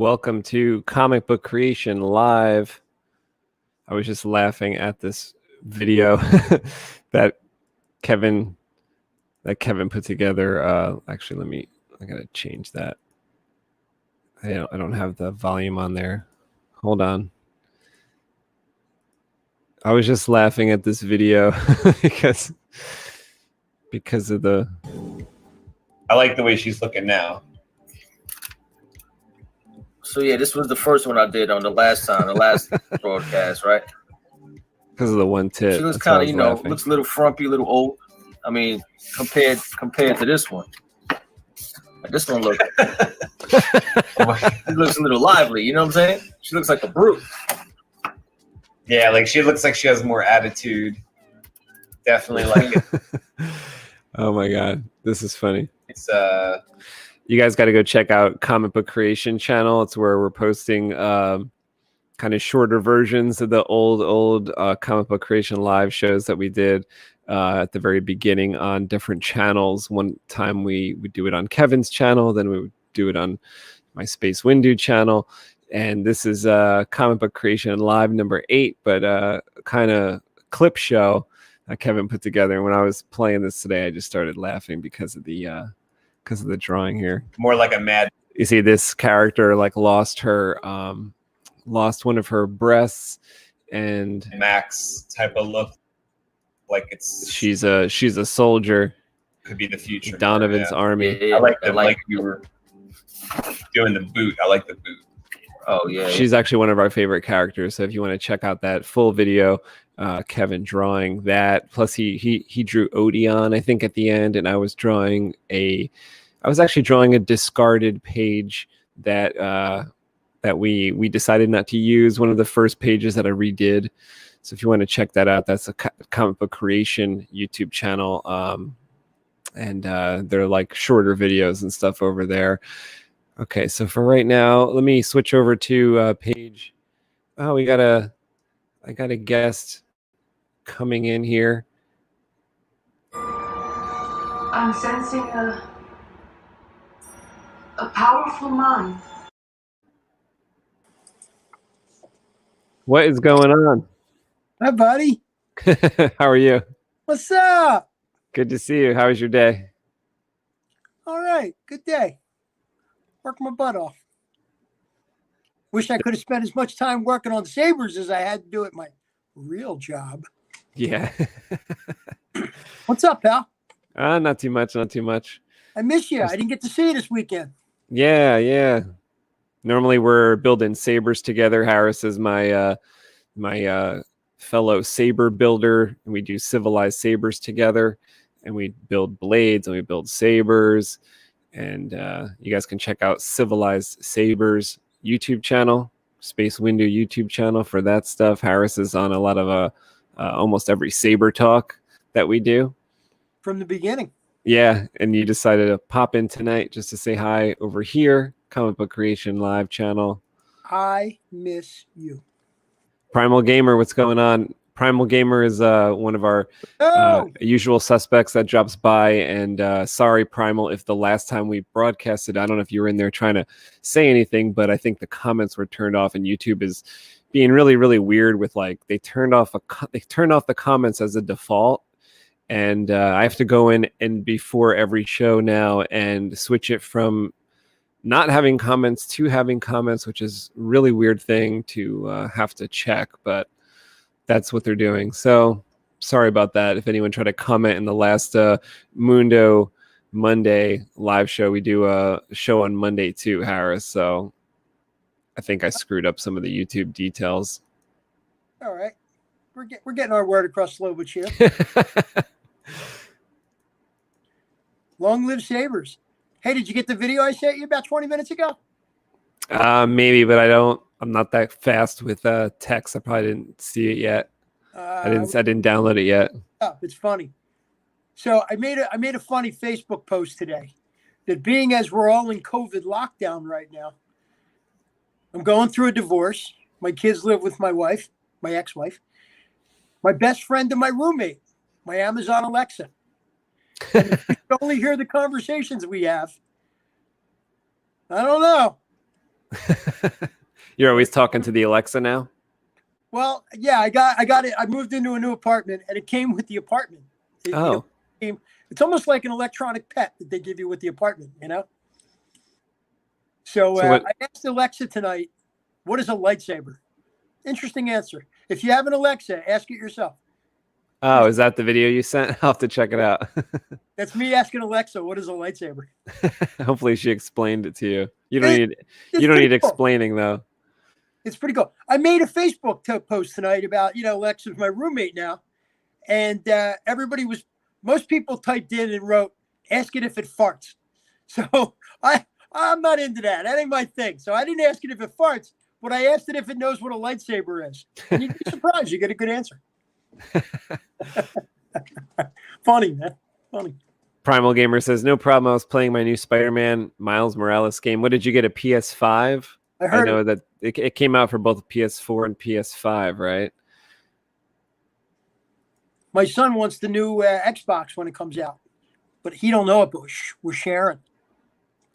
Welcome to Comic Book Creation Live. I was just laughing at this video that Kevin put together. Actually, I gotta change that. I don't have the volume on there. Hold on. I was just laughing at this video because of the. I like the way she's looking now. So yeah, this was the first one I did on the last broadcast, right? Because of the one tit. She looks kind of, looks a little frumpy, a little old. I mean, compared to this one. This one looks she looks a little lively, you know what I'm saying? She looks like a brute. Yeah, like she looks like she has more attitude. Definitely like it. Oh my god, this is funny. It's you guys got to go check out Comic Book Creation channel. It's where we're posting kind of shorter versions of the old Comic Book Creation live shows that we did at the very beginning on different channels. One time we would do it on Kevin's channel, then we would do it on my Space Windu channel. And this is Comic Book Creation Live number 8, but kind of clip show that Kevin put together. And when I was playing this today, I just started laughing because of the drawing here. More like a mad. You see this character like lost one of her breasts, and Max type of look. Like she's a soldier. Could be the future. Donovan's army. Yeah, I like you were doing the boot. I like the boot. Oh yeah. She's actually one of our favorite characters. So if you want to check out that full video, Kevin drawing that. Plus he drew Odeon, I think, at the end, and I was actually drawing a discarded page that we decided not to use. One of the first pages that I redid. So if you want to check that out, that's a Comic Book Creation YouTube channel. And they're like shorter videos and stuff over there. Okay, so for right now, let me switch over to page. Oh, I got a guest coming in here. I'm sensing a powerful mind. What is going on? Hi, buddy. How are you? What's up? Good to see you. How was your day? All right. Good day. Worked my butt off. Wish I could have spent as much time working on sabers as I had to do at my real job. Yeah. What's up, pal? Not too much. I miss you. I didn't get to see you this weekend. Yeah. Normally we're building sabers together. Harris is my fellow saber builder, and we do civilized sabers together, and we build blades and we build sabers. And you guys can check out Civilized Sabers YouTube channel, Space Windu YouTube channel for that stuff. Harris is on a lot of almost every saber talk that we do. From the beginning. Yeah, and you decided to pop in tonight just to say hi over here, Comic Book Creation Live channel. I miss you. Primal Gamer, what's going on? Primal Gamer is one of our usual suspects that drops by. And sorry, Primal, if the last time we broadcasted, I don't know if you were in there trying to say anything, but I think the comments were turned off, and YouTube is being really, really weird with like they turned off the comments as a default. And I have to go in and before every show now and switch it from not having comments to having comments, which is a really weird thing to have to check, but that's what they're doing. So sorry about that. If anyone tried to comment in the last Mundo Monday live show, we do a show on Monday too, Harris. So I think I screwed up some of the YouTube details. All right. We're getting our word across slow but sure. Long live Sabers. Hey, did you get the video I sent you about 20 minutes ago? Maybe, but I'm not that fast with text. I probably didn't see it yet. I didn't download it yet. Oh, it's funny. So I made a funny Facebook post today that being as we're all in COVID lockdown right now, I'm going through a divorce. My kids live with my wife, my ex-wife, my best friend and my roommate, my Amazon Alexa. And you only hear the conversations we have. I don't know. You're always talking to the Alexa now? Well, yeah, I got it. I moved into a new apartment, and it came with the apartment. It's almost like an electronic pet that they give you with the apartment, you know? So I asked Alexa tonight, what is a lightsaber? Interesting answer. If you have an Alexa, ask it yourself. Oh, is that the video you sent? I'll have to check it out. That's me asking Alexa, what is a lightsaber? Hopefully she explained it to you. You don't need explaining though. It's pretty cool. I made a Facebook post tonight about, Alexa's my roommate now. And most people typed in and wrote, ask it if it farts. So I'm not into that. That ain't my thing. So I didn't ask it if it farts, but I asked it if it knows what a lightsaber is. And you'd be surprised. You get a good answer. Funny, man. Funny. Primal Gamer says, no problem. I was playing my new Spider-Man Miles Morales game. What did you get, a PS5? I know that it came out for both PS4 and PS5, right? My son wants the new Xbox when it comes out, but he don't know it, but we're sharing.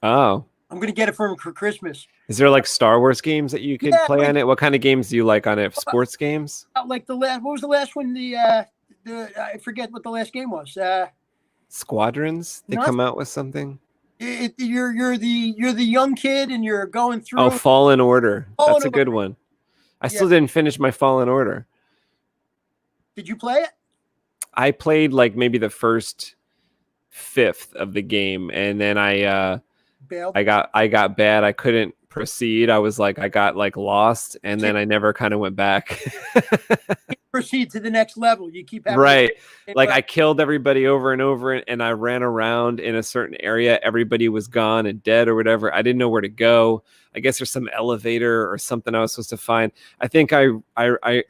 Oh. I'm going to get it for him for Christmas. Is there like Star Wars games that you could play on it? What kind of games do you like on it? Sports games? Like what was the last one? I forget what the last game was. Squadrons? They come out with something? You're the young kid and you're going through. Oh, Fallen Order. That's a good one. I still didn't finish my Fallen Order. Did you play it? I played like maybe the first fifth of the game, and then I got bad. I couldn't proceed. I was like, I got like lost, and then I never kind of went back. Proceed to the next level. You keep having right. Like I killed everybody over and over, and I ran around in a certain area. Everybody was gone and dead or whatever. I didn't know where to go. I guess there's some elevator or something I was supposed to find. I think I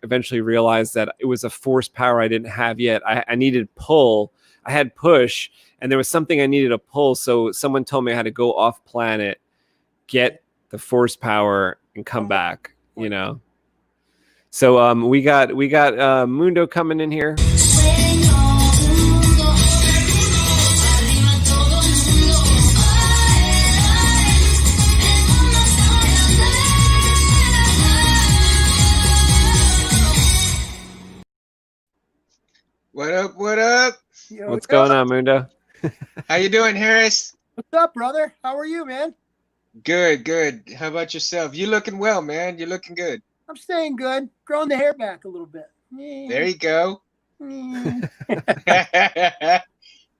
eventually realized that it was a force power I didn't have yet. I needed pull. I had push, and there was something I needed to pull. So someone told me I had to go off planet, get the force power, and come back. So we got Mundo coming in here. What up? What up? What's going on, Mundo? How you doing, Harris? What's up, brother? How are you, man? Good, good. How about yourself? You looking well, man. You're looking good. I'm staying good. Growing the hair back a little bit. There you go.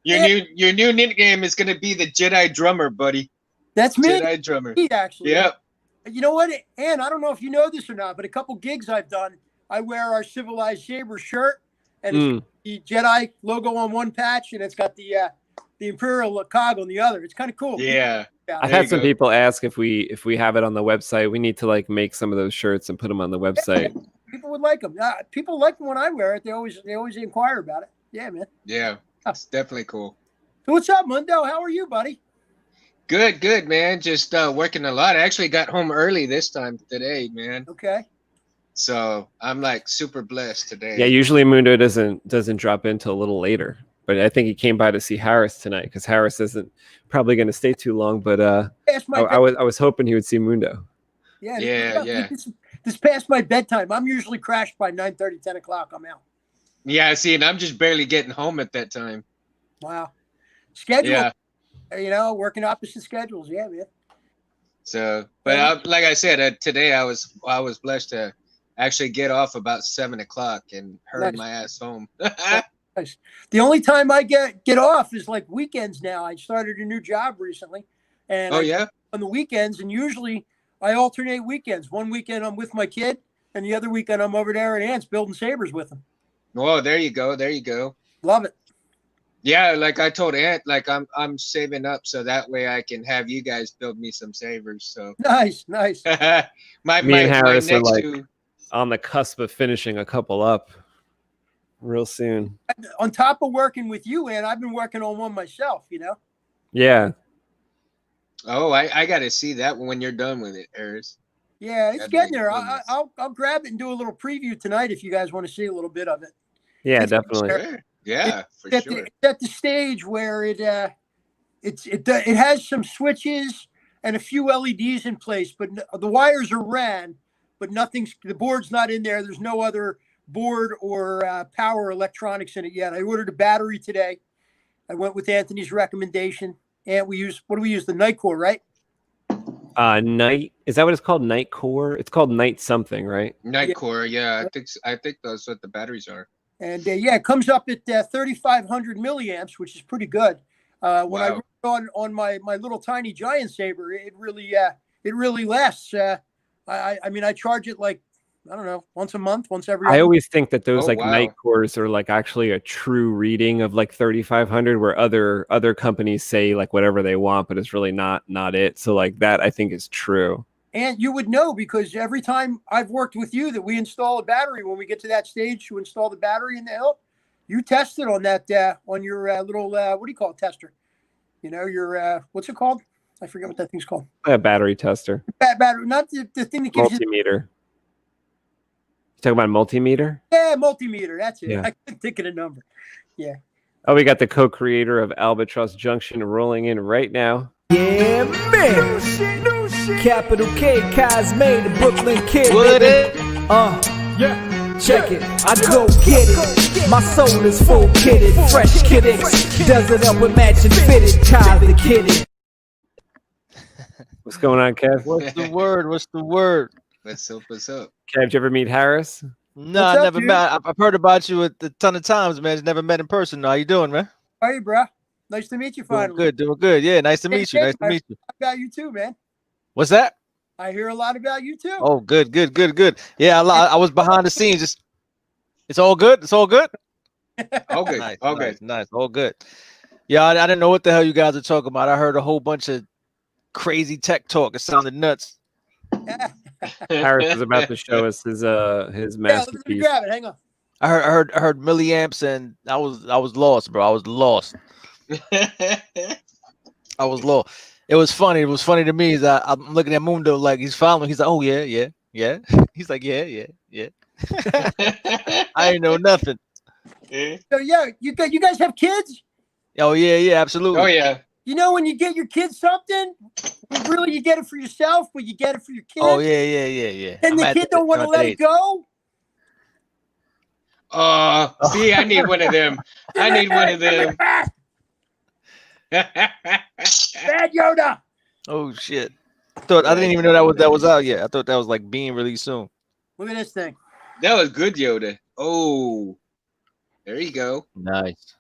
Your new nickname is gonna be the Jedi Drummer, buddy. That's me. Jedi Drummer. Actually. Yep. You know what, Ann? I don't know if you know this or not, but a couple gigs I've done, I wear our Civilized Saber shirt, and it's the Jedi logo on one patch, and it's got the Imperial cog on the other. It's kind of cool. Yeah. I've had some people ask if we have it on the website. We need to like make some of those shirts and put them on the website. People would like them. People like them when I wear it. They always inquire about it. Yeah, man. Yeah, it's definitely cool. So what's up, Mundo? How are you, buddy? Good, man. Just working a lot. I actually got home early this time today, man. Okay. So I'm like super blessed today. Yeah, usually Mundo doesn't drop in till a little later. But I think he came by to see Harris tonight because Harris isn't probably going to stay too long. But I was hoping he would see Mundo. Yeah. This past my bedtime. I'm usually crashed by 9:30, 10 o'clock. I'm out. Yeah, see, and I'm just barely getting home at that time. Wow. Schedule. Yeah. Working opposite schedules. Yeah, man. So, but like I said, today I was blessed to actually get off about 7 o'clock and hurry my ass home. Nice. The only time I get off is like weekends now. I started a new job recently, and on the weekends, and usually I alternate weekends. One weekend I'm with my kid, and the other weekend I'm over there at Ant's building sabers with him. Oh, there you go. Love it. Yeah, like I told Ant, like I'm saving up so that way I can have you guys build me some sabers. So nice. Me and Harris are like on the cusp of finishing a couple up real soon. On top of working with you, Ant, I've been working on one myself. Yeah. Oh, I got to see that when you're done with it, Harris. Yeah, it's getting there. I'll grab it and do a little preview tonight if you guys want to see a little bit of it. Yeah, definitely. Sure. Yeah, for sure. It's at the stage where it has some switches, and a few LEDs in place, but the wires are ran, but the board's not in there. There's no other board or power electronics in it yet. I ordered a battery today. I went with Anthony's recommendation, and what do we use? The Night Core, right? Night, is that what it's called? Night Core? It's called Night something, right? Night Core, yeah. I think that's what the batteries are. And it comes up at 3,500 milliamps, which is pretty good. When I run on my little tiny giant saber, it really lasts. I mean, I charge it like, I don't know, once a month, once every. I always think that those Night Cores are like actually a true reading of like 3,500, where other companies say like whatever they want, but it's really not it. So like that I think is true. And you would know, because every time I've worked with you that we install a battery, when we get to that stage to install the battery in the hill, you test it on that on your little what do you call it, tester? You know, your what's it called? I forget what that thing's called. A battery tester. Battery, not the thing that gives multimeter. You talking about multimeter? Yeah, multimeter. That's it. Yeah. I couldn't think of the number. Yeah. Oh, we got the co-creator of Albatross Junction rolling in right now. Yeah, man. Capital K, Cosme, the Brooklyn kid. What it? Yeah. Check it. I go get it. My soul is full kitted, fresh kidded. Does it up with matching fitted. Kyle the kidded. What's going on, Kev? What's the word? What's the word? What's up? Kev, did you ever meet Harris? No, What's I up, never dude? met. I've heard about you a ton of times, man. Just never met in person. How you doing, man? Hey, bro. Nice to meet you finally. Doing good. Yeah, nice to meet you. Nice to meet you. About you too, man. What's that? I hear a lot about you too. Oh, good. Yeah, I was behind the scenes. Just, it's all good. It's all good. Okay. Nice, Okay. nice. All good. Yeah, I didn't know what the hell you guys are talking about. I heard a whole bunch of crazy tech talk. It sounded nuts. Harris is about to show us his Let me masterpiece. grab it. Hang on. I heard milliamps, and I was lost, bro. I was lost. It was funny. It was funny to me. I'm looking at Mundo like he's following. He's like, oh yeah. He's like, yeah. I ain't know nothing. So you guys have kids? Oh yeah, absolutely. Oh yeah. You know, when you get your kids something, really you get it for yourself, but you get it for your kids. Oh yeah. And the kid don't want to let it go. See, I need one of them. Bad Yoda. Oh shit. I didn't even know that was out yet. I thought that was like being released soon. Look at this thing. That was good, Yoda. Oh, there you go. Nice.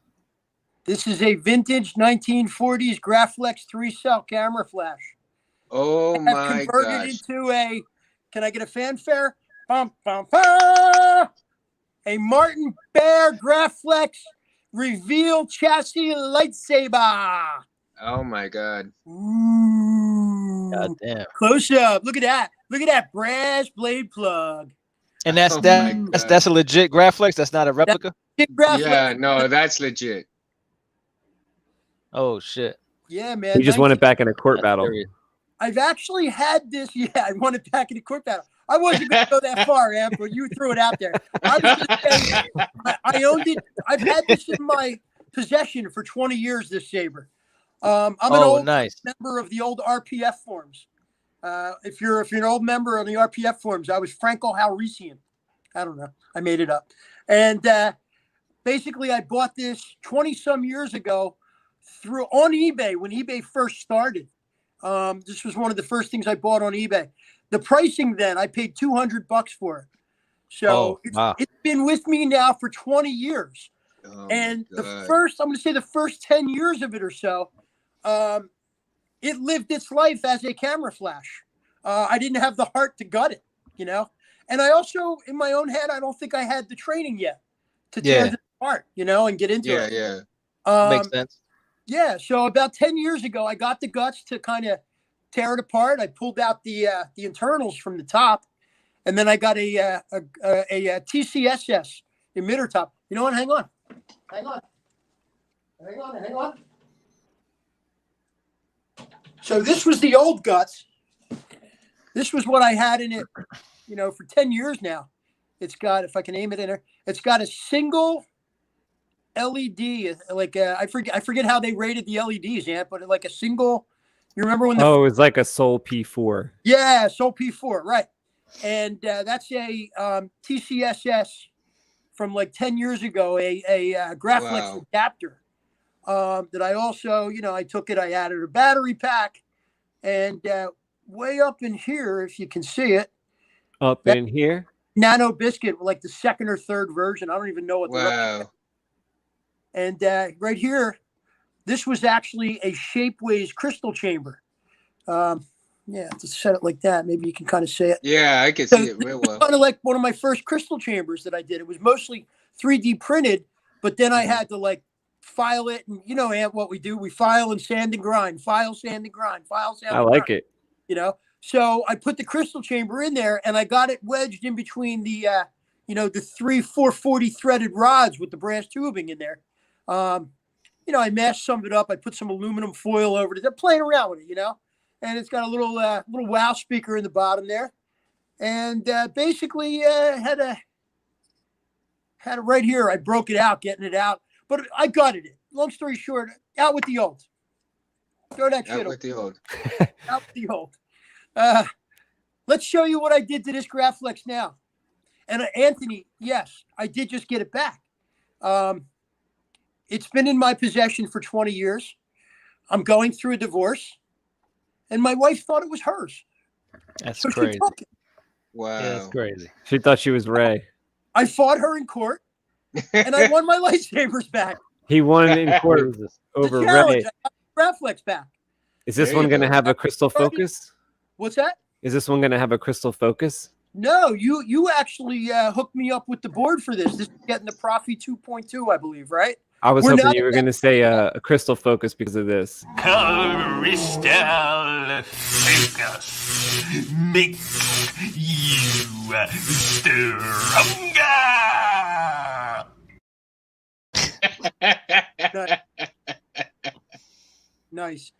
This is a vintage 1940s Graflex 3-cell camera flash. Oh I've my converted gosh. into a, can I get a fanfare? Bum, bum, bum. A Martin Bear Graflex reveal chassis lightsaber. Oh my God. Ooh. God damn. Close up. Look at that. Look at that brass blade plug. And that's Oh my God. that's a legit Graflex. That's not a replica. Big Graflex. Yeah, no, that's legit. Oh shit. Yeah, man. He just won it back in a court battle. Serious. I've actually had this. Yeah, I won it back in a court battle. I wasn't going to go that far, Amp, but you threw it out there. I was going to say, I owned it. I've had this in my possession for 20 years, this saber. I'm an old member of the old RPF forums. If you're an old member of the RPF forums, I was Franco Halrisian. I don't know. I made it up. And basically, I bought this 20-some years ago on eBay when eBay first started. This was one of the first things I bought on eBay. The pricing then, I paid $200 for it. So it's been with me now for 20 years. Oh, and I'm going to say the first 10 years of it or so, it lived its life as a camera flash. I didn't have the heart to gut it, you know? And I also, in my own head, I don't think I had the training yet to tear it apart, you know, and get into it. Yeah. Makes sense. Yeah. So about 10 years ago, I got the guts to kind of tear it apart. I pulled out the internals from the top, and then I got a TCSS emitter top. You know what? Hang on. So this was the old guts. This was what I had in it, you know, for 10 years now. It's got, if I can aim it in there, it's got a single LED, like I forget how they rated the LEDs, yeah, but like a single You remember when the Oh, it's like a Soul P4. Yeah, Soul P4, right? And that's a TCSS from like 10 years ago, a Graflex adapter that I also, I took it, I added a battery pack, and way up in here, if you can see it, Up in here, Nano Biscuit, like the second or third version. I don't even know what. Wow. And right here, this was actually a Shapeways crystal chamber. Yeah, to set it like that, maybe you can kind of see it. Yeah, I can see it real well. Kind of like one of my first crystal chambers that I did. It was mostly 3D printed, but then I had to like file it, and Ant, what we do, we file and sand and grind, file, sand and grind, file, sand. I like it. So I put the crystal chamber in there, and I got it wedged in between the, the 3 440 threaded rods with the brass tubing in there. I mashed some of it up. I put some aluminum foil over it. They're playing around with it, and it's got a little wow speaker in the bottom there, and basically had it right here. I broke it out, getting it out, but I gutted it. Long story short, out with the old. Throw that shit Out with the old. out with the old. Let's show you what I did to this Graflex now. And Anthony, yes, I did just get it back. It's been in my possession for 20 years. I'm going through a divorce, and my wife thought it was hers. That's So she crazy. took it. Wow. Yeah, that's crazy. She thought she was Ray. I fought her in court, and I won my lightsabers back. He won in court The over challenge, Ray. I got Graflex back. Is this There one you going to go. have a crystal focus? What's that? Is this one going to have a crystal focus? No, you actually hooked me up with the board for this. This is getting the Profi 2.2, I believe, right? I was We're hoping not- you were going to say a crystal focus because of this. Crystal focus make you stronger. Nice.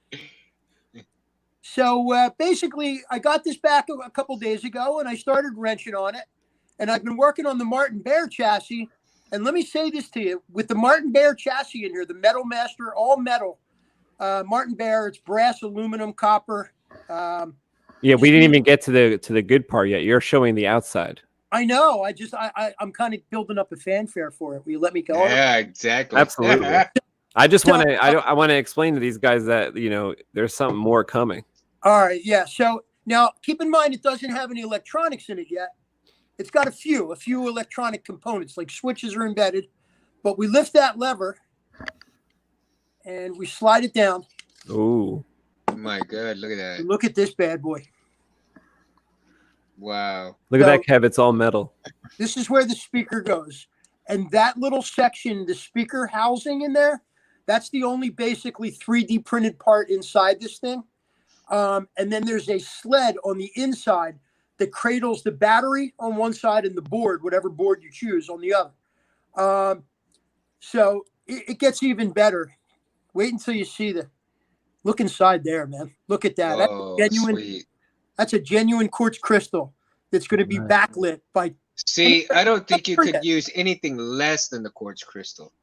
So basically, I got this back a couple days ago, and I started wrenching on it. And I've been working on the Martin Bear chassis. And let me say this to you: with the Martin Bear chassis in here, the Metal Master, all metal, Martin Bear, it's brass, aluminum, copper. Yeah, we didn't even get to the good part yet. You're showing the outside. I know. I'm kind of building up a fanfare for it. Will you let me go? Yeah, exactly. Absolutely. I just want to I want to explain to these guys that there's something more coming. All right, yeah. So now keep in mind it doesn't have any electronics in it yet. It's got a few electronic components, like switches are embedded, but we lift that lever and we slide it down. Ooh. My God, look at that. Look at this bad boy. Wow. Look at that, Kev. It's all metal. This is where the speaker goes. And that little section, the speaker housing in there, that's the only basically 3D printed part inside this thing. And then there's a sled on the inside that cradles the battery on one side and the board, whatever board you choose, on the other. So it gets even better. Wait until you see look inside there, man. Look at that. Oh, That's genuine. sweet. That's a genuine quartz crystal that's going to be backlit by See, I don't think you could use anything less than the quartz crystal.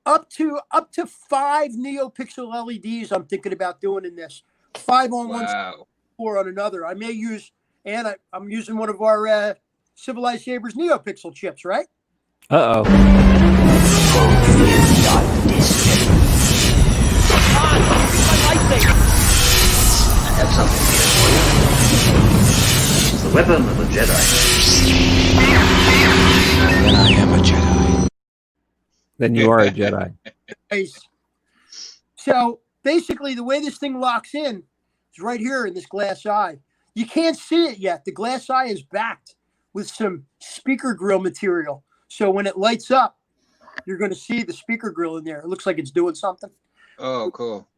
up to 5 NeoPixel LEDs. I'm thinking about doing in this 5 on one side, Wow. 4 on another. I may use, and I'm using one of our Civilized Sabers NeoPixel chips, right? Uh-oh. I have something here for you. It's the weapon of a Jedi. And I am a Jedi. Then you are a Jedi. Nice. So basically, the way this thing locks in is right here in this glass eye. You can't see it yet. The glass eye is backed with some speaker grill material. So when it lights up, you're going to see the speaker grill in there. It looks like it's doing something. Oh, cool.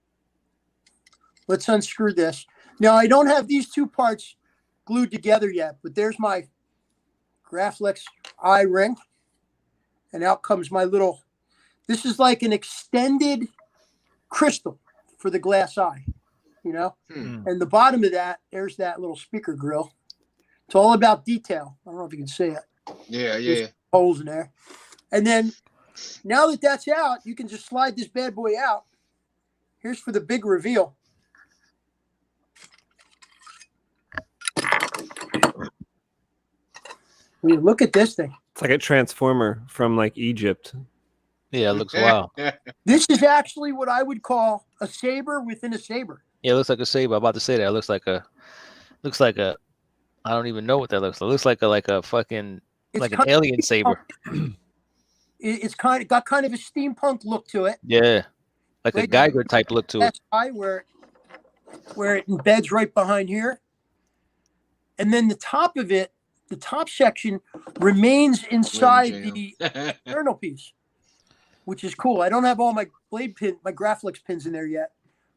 Let's unscrew this. Now, I don't have these two parts glued together yet, but there's my Graflex eye ring. And out comes my little, this is like an extended crystal for the glass eye, you know? And the bottom of that, there's that little speaker grill. It's all about detail. I don't know if you can see it. Yeah. There's holes in there. And then now that that's out, you can just slide this bad boy out. Here's for the big reveal. I mean, look at this thing. It's like a transformer from like Egypt. Yeah, it looks wild. This is actually what I would call a saber within a saber. Yeah, it looks like a saber. I'm about to say that. It looks like a. I don't even know what that looks like. It looks like a fucking It's like an kind of- alien saber. It's got kind of a steampunk look to it. Yeah, like a Right. Geiger type look to it. That's high where it embeds right behind here. And then the top of it, the top section remains inside the external piece, which is cool. I don't have all my blade pin, my Graflex pins in there yet,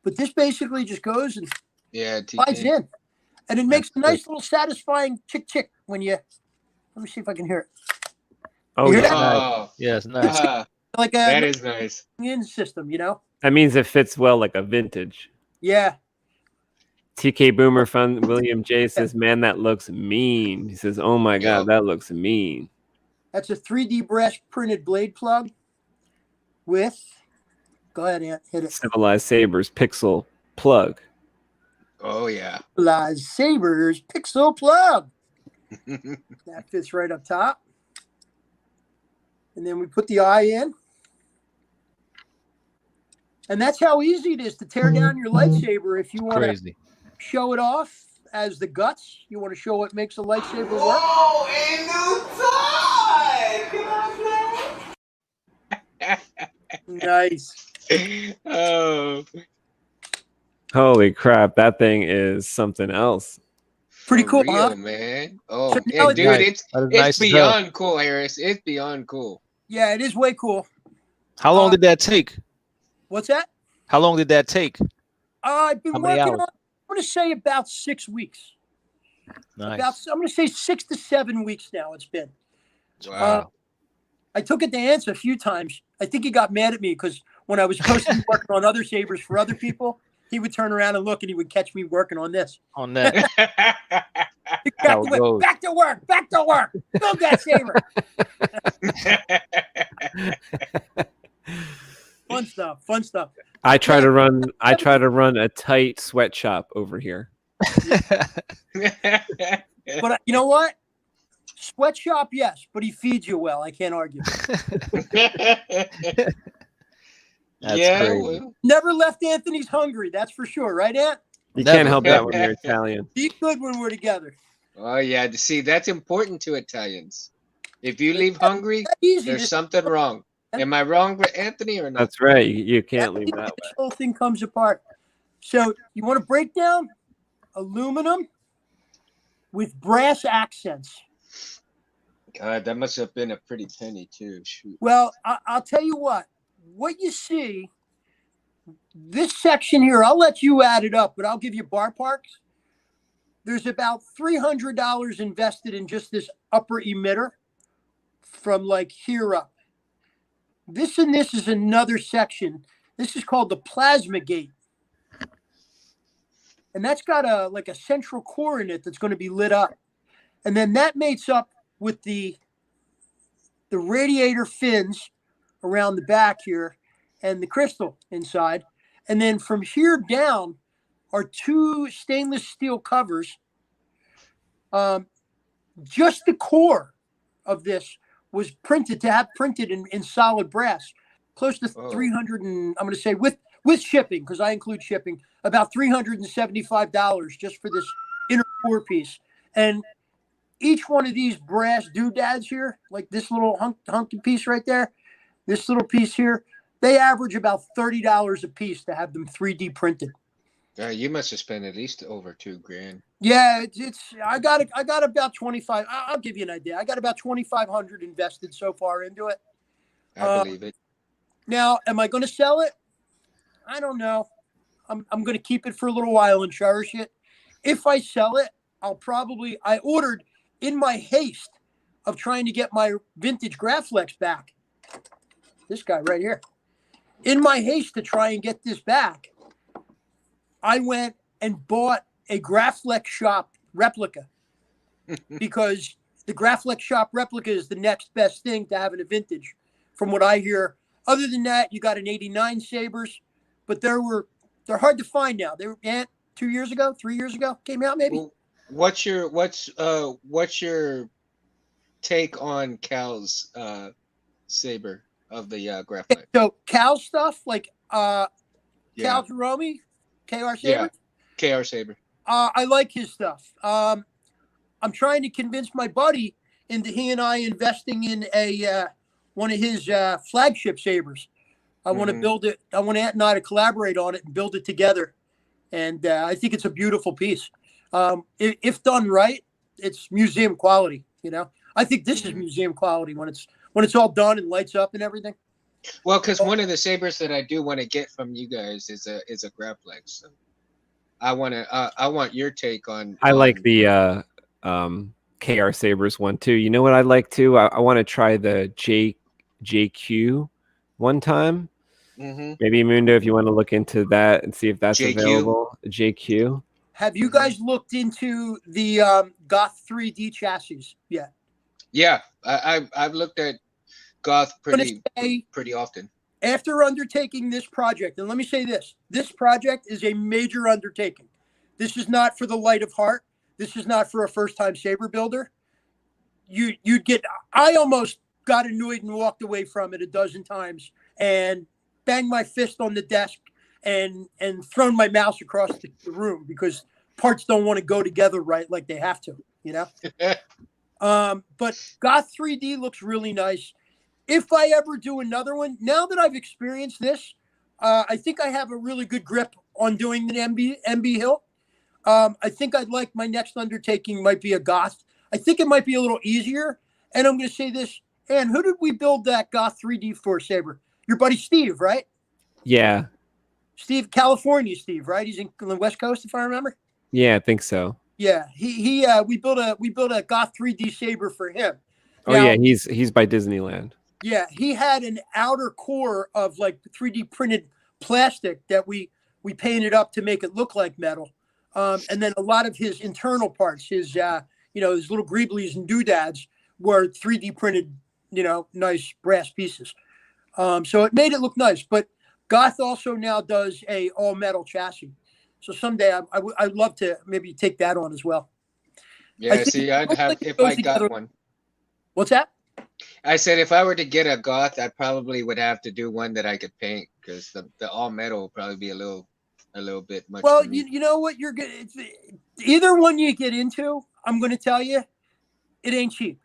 but this basically just goes and Yeah, slides in. And it makes a nice little satisfying chick when you, let me see if I can hear it. Oh, You hear yeah. that? Oh, Yeah, it's nice. Like that a is nice. in system, you know? That means it fits well like a vintage. Yeah. TK Boomer Fun William J says, "Man, that looks mean." He says, "Oh my God, that looks mean." That's a 3D brass printed blade plug with, go ahead, Ant, hit it. Civilized Sabers pixel plug. Oh yeah. Civilized Sabers pixel plug. That fits right up top. And then we put the eye in. And that's how easy it is to tear down your lightsaber if you want to Crazy. show it off as the guts. You want to show what makes a lightsaber work. Oh, a new toy! Nice. Oh, Holy crap, that thing is something else. Pretty for cool, real, huh? man. Oh, So yeah, now dude, it's- That is it's nice as hell. beyond cool, Harris. It's beyond cool. Yeah, it is way cool. How long did that take? What's that? How long did that take? I've been How many working hours? on, I'm going to say about 6 weeks. Nice. I'm going to say 6 to 7 weeks now it's been. Wow. I took it to Ants a few times. I think he got mad at me because when I was supposed to be working on other sabers for other people, he would turn around and look and he would catch me working on this. On that. How it goes. Back to work. Build that saber. Fun stuff. I try to run a tight sweatshop over here. But you know what? Sweatshop, yes, but he feeds you well. I can't argue. That's yeah, crazy. well, Never left Anthony's hungry, that's for sure, right, Ant? You Never. can't help that when you're Italian. Be good when we're together. oh yeah. See, that's important to Italians. If you leave hungry, That's easy. there's This- something wrong. Am I wrong, Anthony, or not? That's right. You can't leave that This way. whole thing comes apart. So you want to break down aluminum with brass accents. God, that must have been a pretty penny too. Shoot. Well, I'll tell you what you see, this section here, I'll let you add it up, but I'll give you bar parks. There's about $300 invested in just this upper emitter from like here up. This and this is another section. This is called the plasma gate. And that's got a central core in it that's going to be lit up. And then that mates up with the radiator fins around the back here and the crystal inside. And then from here down are 2 stainless steel covers. Just the core of this was printed in solid brass, close to 300 and I'm going to say with shipping, because I include shipping, about $375 just for this inner core piece. And each one of these brass doodads here, like this little hunky piece right there, this little piece here, they average about $30 a piece to have them 3D printed. You must have spent at least over $2,000. Yeah, I got about 25. I'll give you an idea. I got about 2,500 invested so far into it. I believe it. Now, am I going to sell it? I don't know. I'm going to keep it for a little while and cherish it. If I sell it, I ordered in my haste of trying to get my vintage Graflex back. This guy right here. In my haste to try and get this back, I went and bought a Graflex shop replica because the Graflex shop replica is the next best thing to having a vintage from what I hear. Other than that, you got an 89 Sabers, but they're hard to find now. They were 3 years ago, came out maybe. Well, what's your take on Cal's saber of the Graflex? So Cal stuff like Yeah. Cal Jerome, KR Yeah. Saber. KR saber. I like his stuff. I'm trying to convince my buddy into he and I investing in a one of his flagship sabers. I want to build it. I want Ant and I to collaborate on it and build it together. And I think it's a beautiful piece. If done right, it's museum quality. You know, I think this is museum quality when it's all done and lights up and everything. Well, because one of the sabers that I do want to get from you guys is a Graflex. So I want your take on. I like the KR Sabers one too. You know what I like too? I want to try the JQ one time. Maybe Mundo, if you want to look into that and see if that's available. JQ. Have you guys looked into the Goth 3D chassis yet? Yeah, I've looked at Goth pretty often. After undertaking this project, and let me say this project is a major undertaking. This is not for the light of heart. This is not for a first-time saber builder. I almost got annoyed and walked away from it a dozen times and banged my fist on the desk and thrown my mouse across the room because parts don't want to go together right like they have to, you know? But Goth 3D looks really nice. If I ever do another one, now that I've experienced this, I think I have a really good grip on doing the MB Hill. I think I'd like my next undertaking might be a Goth. I think it might be a little easier. And I'm going to say this, and who did we build that Goth 3D for, Saber? Your buddy Steve, right? Yeah. Steve, California Steve, right? He's in the West Coast, if I remember. Yeah, I think so. Yeah, we built a Goth 3D saber for him. Oh yeah, he's by Disneyland. Yeah, he had an outer core of like 3D printed plastic that we painted up to make it look like metal. And then a lot of his internal parts, his his little greeblies and doodads were 3D printed, nice brass pieces. So it made it look nice. But Goth also now does a all metal chassis. So someday I'd love to maybe take that on as well. Yeah, I'd have if I got one. What's that? I said if I were to get a Goth, I probably would have to do one that I could paint because the all metal would probably be a little bit much. Well, you know what, you're good. Either one you get into, I'm going to tell you, it ain't cheap.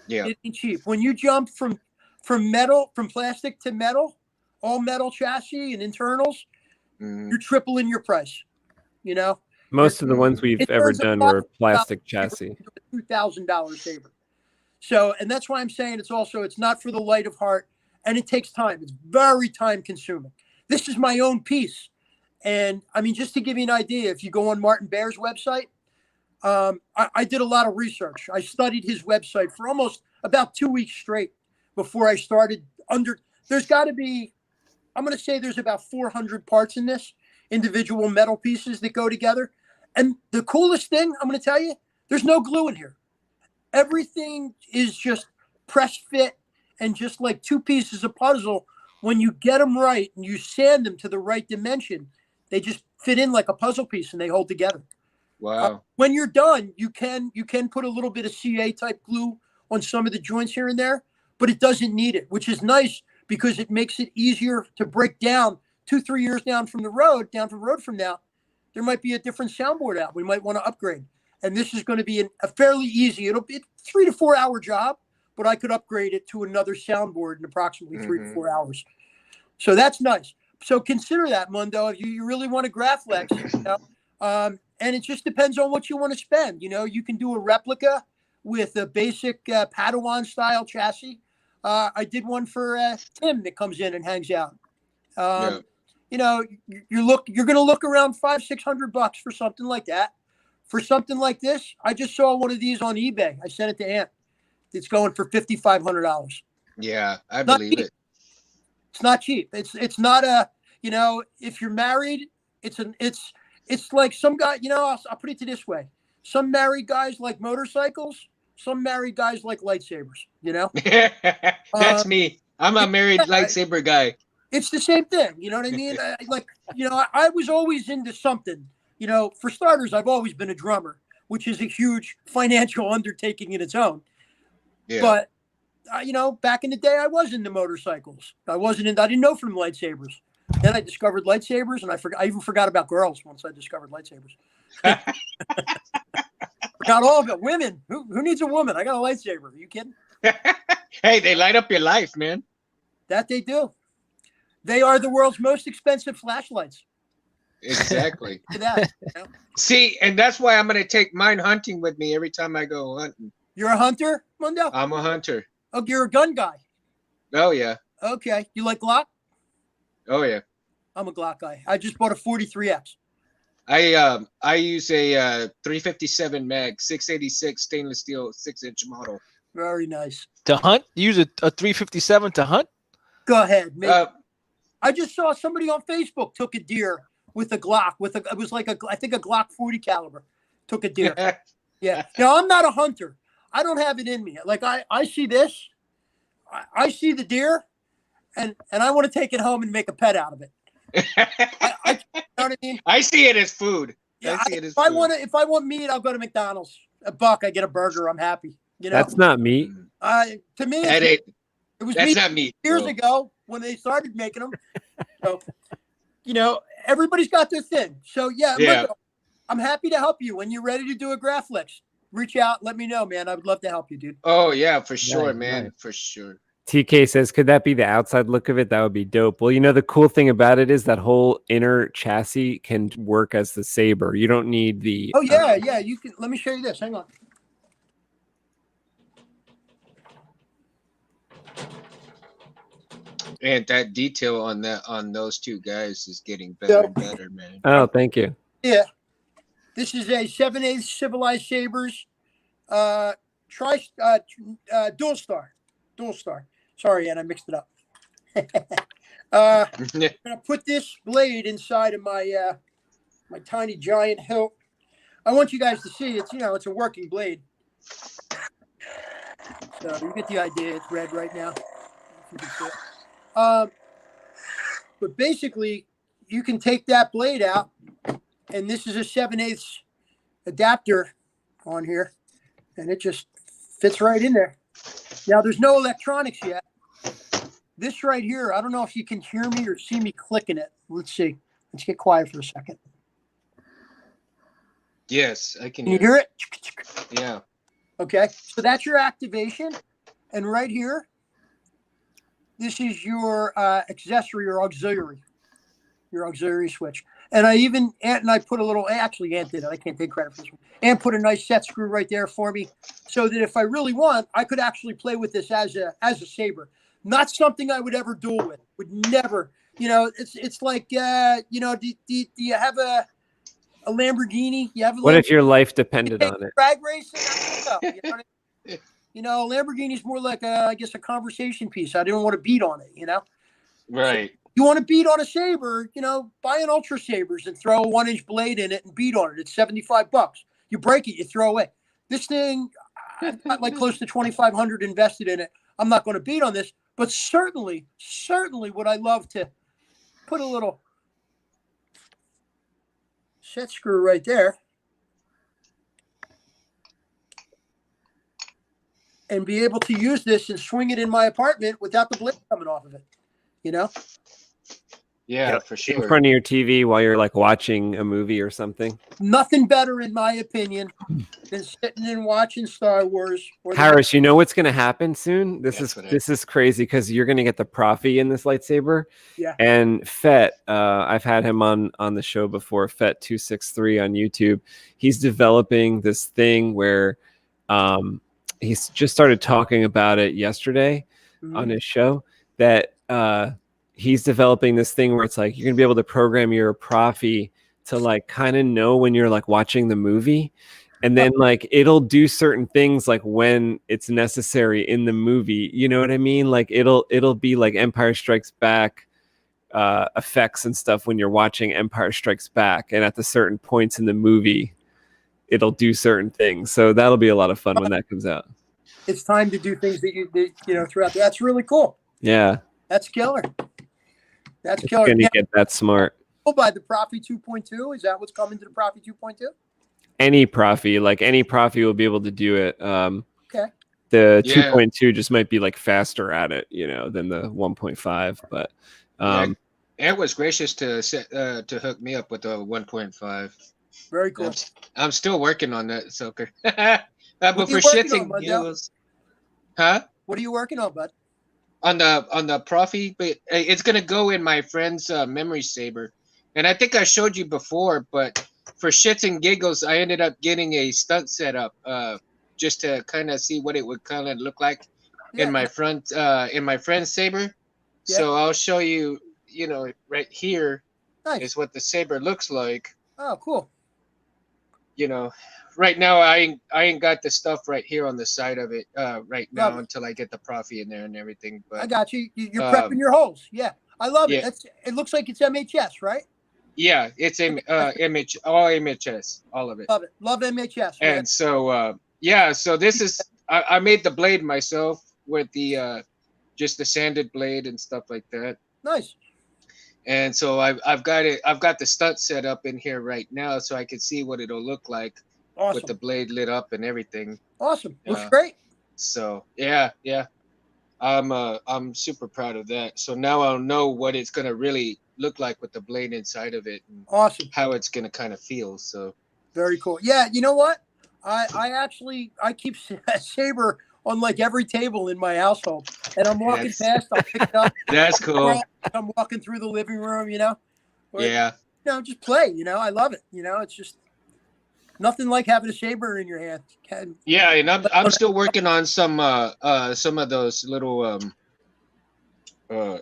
Yeah, it ain't cheap. When you jump from plastic to metal, all metal chassis and internals, you're tripling your price. Most of the ones we've ever done were plastic chassis. $2,000 saber. So, and that's why I'm saying it's not for the light of heart, and it takes time. It's very time consuming. This is my own piece. And I mean, just to give you an idea, if you go on Martin Baer's website, I did a lot of research. I studied his website for almost about 2 weeks straight before I started there's got to be, I'm going to say there's about 400 parts in this, individual metal pieces that go together. And the coolest thing, I'm going to tell you, there's no glue in here. Everything is just press fit and just like two pieces of puzzle. When you get them right and you sand them to the right dimension, they just fit in like a puzzle piece and they hold together. Wow. When you're done, you can put a little bit of CA type glue on some of the joints here and there, but it doesn't need it, which is nice because it makes it easier to break down 2-3 years down from the road from now. There might be a different soundboard out. We might want to upgrade. And this is going to be a fairly easy, it'll be a 3 to 4 hour job, but I could upgrade it to another soundboard in approximately 3 to 4 hours. So that's nice. So consider that, Mundo, if you really want a Graflex, and it just depends on what you want to spend. You can do a replica with a basic Padawan style chassis. I did one for Tim that comes in and hangs out. You're going to look around $500-600 for something like that. For something like this, I just saw one of these on eBay. I sent it to Ant. It's going for $5,500. Yeah, I believe it. It's not cheap. It's not a, if you're married, it's like some guy, I'll put it this way. Some married guys like motorcycles. Some married guys like lightsabers, That's me. I'm a married lightsaber guy. It's the same thing. You know what I mean? I was always into something. For starters, I've always been a drummer, which is a huge financial undertaking in its own. Yeah. But back in the day, I was into motorcycles. I didn't know from lightsabers. Then I discovered lightsabers, and I even forgot about girls once I discovered lightsabers. Forgot all of it. Women. Who needs a woman? I got a lightsaber. Are you kidding? Hey, they light up your life, man. That they do. They are the world's most expensive flashlights. Exactly. Look at that. See, and that's why I'm gonna take mine hunting with me every time I go hunting. You're a hunter, Mundo? I'm a hunter. Oh, you're a gun guy. Oh yeah. Okay. You like Glock? Oh yeah. I'm a Glock guy. I just bought a 43X. I use a 357 mag, 686 stainless steel 6-inch model. Very nice. To hunt? You use a 357 to hunt? Go ahead. I just saw somebody on Facebook took a deer with a Glock. It was like I think a Glock 40 caliber. Took a deer. Yeah. Now I'm not a hunter. I don't have it in me. Like I see this, I see the deer, and I want to take it home and make a pet out of it. You know what I mean? I see it as food. Yeah, I see it as if food. if I want meat, I'll go to McDonald's. A buck, I get a burger. I'm happy. You know, That's not meat. To me, it was That's meat not meat. years Bro. ago when they started making them. So, everybody's got their thing. So yeah. Look, I'm happy to help you when you're ready to do a Graflex. Reach out, let me know, man. I would love to help you, dude. Oh yeah, for sure, Right, man, right. for sure. TK says, could that be the outside look of it? That would be dope. Well, the cool thing about it is that whole inner chassis can work as the saber. You don't need the. Oh yeah. You can. Let me show you this. Hang on. And that detail on those two guys is getting better and better, man. Oh, thank you. Yeah. This is a 7/8 Civilized Sabers, dual star. Sorry, and I mixed it up. I'm gonna put this blade inside of my my tiny giant hilt. I want you guys to see it's it's a working blade. So you get the idea. It's red right now. If you can see it. But basically, you can take that blade out, and this is a 7/8 adapter on here, and it just fits right in there. Now, there's no electronics yet. This right here, I don't know if you can hear me or see me clicking it. Let's see. Let's get quiet for a second. Yes, I can Can you hear it? Yeah. Okay, so that's your activation, and right here, this is your accessory or auxiliary, your auxiliary switch. And I put a little, actually Ant did it. I can't take credit for this one. Ant put a nice set screw right there for me so that if I really want, I could actually play with this as a saber. Not something I would ever duel with. Would never, it's like, do you have a Lamborghini? You have a What if your life depended on it? Drag racing? I don't know. You know what I mean? Lamborghini's more like I guess a conversation piece. I didn't want to beat on it, Right. So you want to beat on a saber, buy an Ultra Sabers and throw a 1-inch blade in it and beat on it. It's $75. You break it, you throw away. This thing, I've got like close to $2,500 invested in it. I'm not going to beat on this, but certainly would I love to put a little set screw right there. And be able to use this and swing it in my apartment without the blade coming off of it, Yeah, for sure. In front of your TV while you're like watching a movie or something. Nothing better, in my opinion, than sitting and watching Star Wars. Harris, what's going to happen soon? This is crazy because you're going to get the Profi in this lightsaber. Yeah. And Fett, I've had him on the show before. Fett263 on YouTube. He's developing this thing where he's just started talking about it yesterday on his show that he's developing this thing where it's like you're gonna be able to program your Profi to like kind of know when you're like watching the movie, and then like it'll do certain things like when it's necessary in the movie. You know what I mean? Like it'll be like Empire Strikes Back effects and stuff when you're watching Empire Strikes Back, and at the certain points in the movie, it'll do certain things. So that'll be a lot of fun when that comes out. It's time to do things that you throughout. That's really cool. Yeah. That's killer. That's It's killer. gonna get that smart. Oh, by the Profi 2.2? Is that what's coming to the Profi 2.2? Any Profi will be able to do it. Okay. The Yeah. 2.2 just might be like faster at it, than the 1.5. But Ant was gracious to hook me up with a 1.5. Very cool. I'm still working on that sucker. But What for are you working shits on, and Mundell? giggles, huh? What are you working on, bud? On the Profi, but it's gonna go in my friend's memory saber, and I think I showed you before. But for shits and giggles, I ended up getting a stunt setup, just to kind of see what it would kind of look like in my friend's saber. Yeah. So I'll show you. Right here Nice. is what the saber looks like. Oh, cool. Right now I ain't got the stuff right here on the side of it right now Love it. until I get the Profi in there and everything. But I got you. You're prepping your holes. Yeah, I love yeah. it. It looks like it's MHS, right? Yeah, it's image, all MHS, all of it. Love it. Love MHS. Man. And so so this is I made the blade myself with the just the sanded blade and stuff like that. Nice. And so I've got the stunt set up in here right now, so I can see what it'll look like with the blade lit up and everything. Awesome. Looks great. So yeah, I'm super proud of that. So now I'll know what it's gonna really look like with the blade inside of it. And awesome. How it's gonna kind of feel. So very cool. Yeah, you know what? I keep a saber on like every table in my household, and I'm walking past, I'll pick it up. That's cool. I'm walking through the living room, or, yeah. Just play. I love it. It's just nothing like having a saber in your hand. Yeah, and I'm still working on some of those little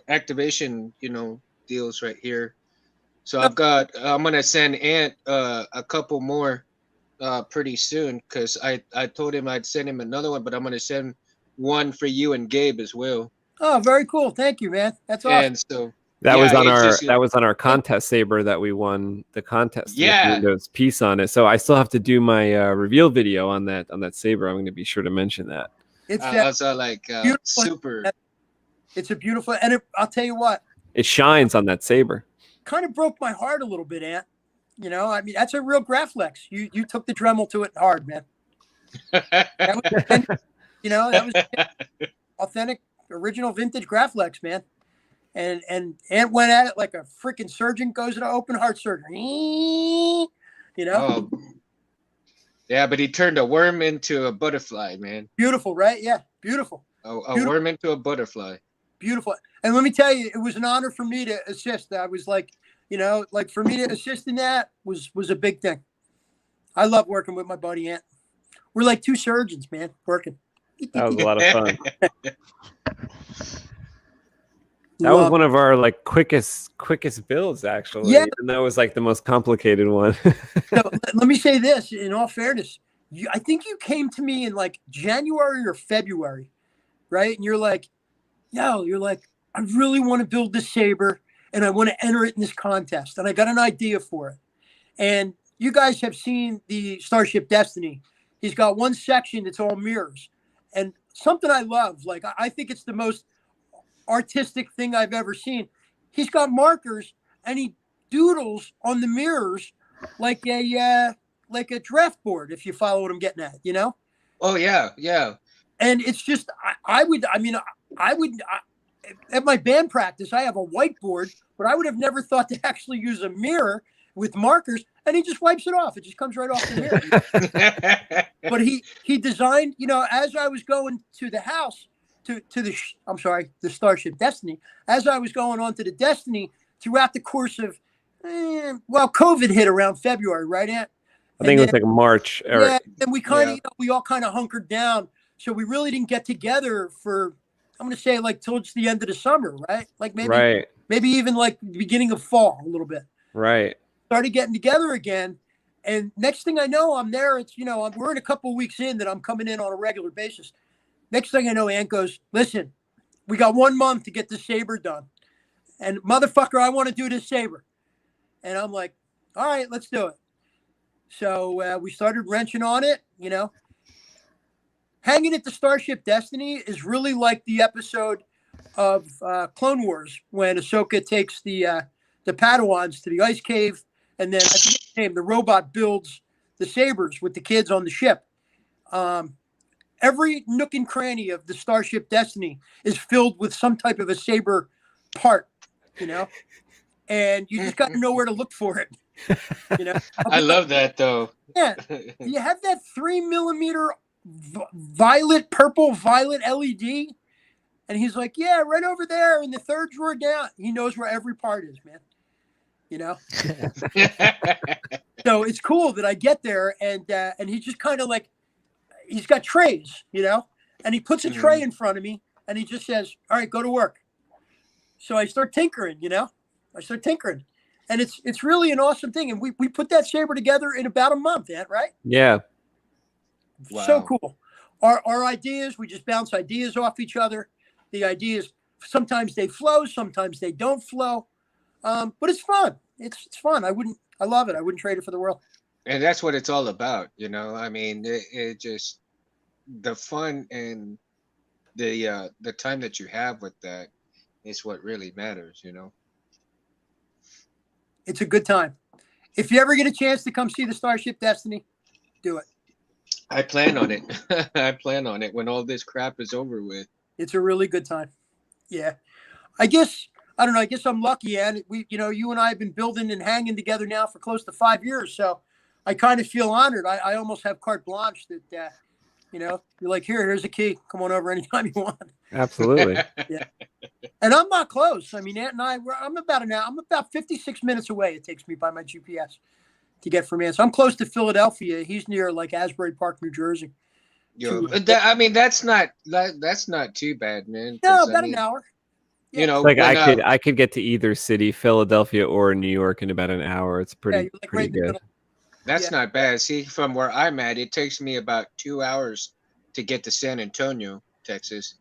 activation deals right here. So I'm gonna send Ant a couple more pretty soon, because I told him I'd send him another one, but I'm gonna send one for you and Gabe as well. Oh, very cool. Thank you, man. That's awesome. And so that was on our contest saber that we won the contest. Yeah, Windows piece on it. So I still have to do my reveal video on that saber. I'm going to be sure to mention that. It's super. It's a beautiful, and I'll tell you what. It shines on that saber. Kind of broke my heart a little bit, Ant. I mean, that's a real Graflex. You took the Dremel to it hard, man. That was authentic, original, vintage Graflex, man. And Ant went at it like a freaking surgeon goes into open heart surgery. Oh. Yeah, but he turned a worm into a butterfly, man. Beautiful, right? Yeah, beautiful. A worm into a butterfly. Beautiful. And let me tell you, it was an honor for me to assist. I was like, for me to assist in that was a big thing. I love working with my buddy Ant. We're like two surgeons, man, working. That was a lot of fun. That was one of our like quickest builds, actually. Yeah. And that was like the most complicated one. So, let me say this, in all fairness, I think you came to me in like January or February, right? And you're like, I really want to build this saber and I want to enter it in this contest. And I got an idea for it. And you guys have seen the Starship Destiny. He's got one section that's all mirrors. And something I love, like I think it's the most artistic thing I've ever seen. He's got markers and he doodles on the mirrors like a draft board, if you follow what I'm getting at, Oh yeah. And it's just I would at my band practice I have a whiteboard, but I would have never thought to actually use a mirror with markers, and he just wipes it off. It just comes right off the mirror. But he designed, as I was going to the house to the Starship Destiny, as I was going on to the Destiny throughout the course of COVID hit around February, right, Ant? I think it was like March. Yeah, and we all kind of hunkered down. So we really didn't get together for, I'm going to say like towards the end of the summer, right? Like maybe even like the beginning of fall a little bit. Right. Started getting together again. And next thing I know, I'm there. It's, we're in a couple of weeks in that I'm coming in on a regular basis. Next thing I know, Ant goes, listen, we got 1 month to get this saber done. And motherfucker, I want to do this saber. And I'm like, all right, let's do it. So we started wrenching on it, Hanging at the Starship Destiny is really like the episode of Clone Wars when Ahsoka takes the Padawans to the ice cave, and then the robot builds the sabers with the kids on the ship. And every nook and cranny of the Starship Destiny is filled with some type of a saber part, you know, and you just got to know where to look for it. You know, I love that though. Yeah, you have that 3mm violet, purple violet LED, and he's like, "Yeah, right over there in the third drawer down." He knows where every part is, man. You know, so it's cool that I get there and he just kind of like, he's got trays, you know, and he puts a tray in front of me and he just says, "All right, go to work." So I start tinkering, you know, and it's really an awesome thing. And we put that saber together in about a month, Ant, right? Yeah. Wow. So cool. Our ideas, we just bounce ideas off each other. The ideas, sometimes they flow, sometimes they don't flow. But it's fun. It's fun. I love it. I wouldn't trade it for the world. And that's what it's all about, you know. I mean, it just the fun and the time that you have with that is what really matters, you know. It's a good time. If you ever get a chance to come see the Starship Destiny, do it. I plan on it. I plan on it when all this crap is over with. It's a really good time. Yeah. I don't know. I guess I'm lucky, and you and I have been building and hanging together now for close to 5 years. So I kind of feel honored. I almost have carte blanche that, you're like, here's a key. Come on over anytime you want. Absolutely. Yeah. And I'm not close. I mean, Ant and I'm about an hour. I'm about 56 minutes away. It takes me by my GPS to get from Ant. So I'm close to Philadelphia. He's near like Asbury Park, New Jersey. I mean, that's not too bad, man. No, about an hour. You know, like I could get to either city, Philadelphia or New York, in about an hour. It's pretty good. That's not bad. See, from where I'm at, it takes me about 2 hours to get to San Antonio, Texas,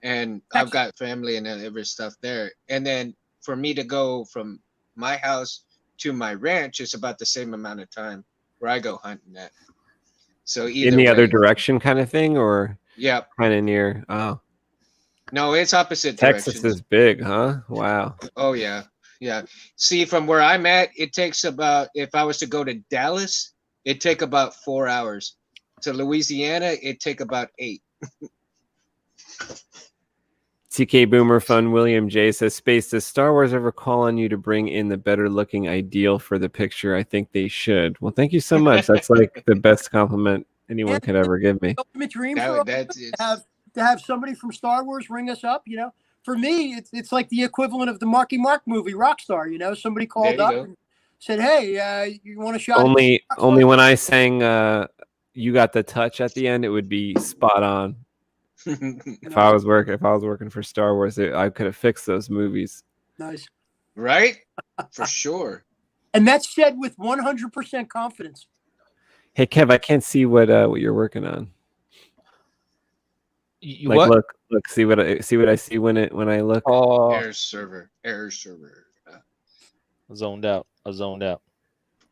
and I've got family and every stuff there. And then for me to go from my house to my ranch is about the same amount of time where I go hunting at. So in the other direction, kind of thing, or kind of near. Oh. No, it's opposite Texas directions. is big, huh? Wow. Oh, yeah. Yeah. See, from where I'm at, it takes about, if I was to go to Dallas, it'd take about 4 hours. To Louisiana, it'd take about 8. TK Boomer Fun William J says, Space, does Star Wars ever call on you to bring in the better looking ideal for the picture? I think they should. Well, thank you so much. That's like the best compliment anyone could ever give me. Ultimate dream to have somebody from Star Wars ring us up, you know. For me, it's like the equivalent of the Marky Mark movie, Rockstar, you know. Somebody called up and said, "Hey, you want a shot?" Only when I sang "You Got the Touch" at the end, it would be spot on. If I was working for Star Wars, I could have fixed those movies. Nice, right? For sure. And that's said with 100% confidence. Hey, Kev, I can't see what you're working on. What? Look, see what I see when I look. Oh, Error server. I zoned out.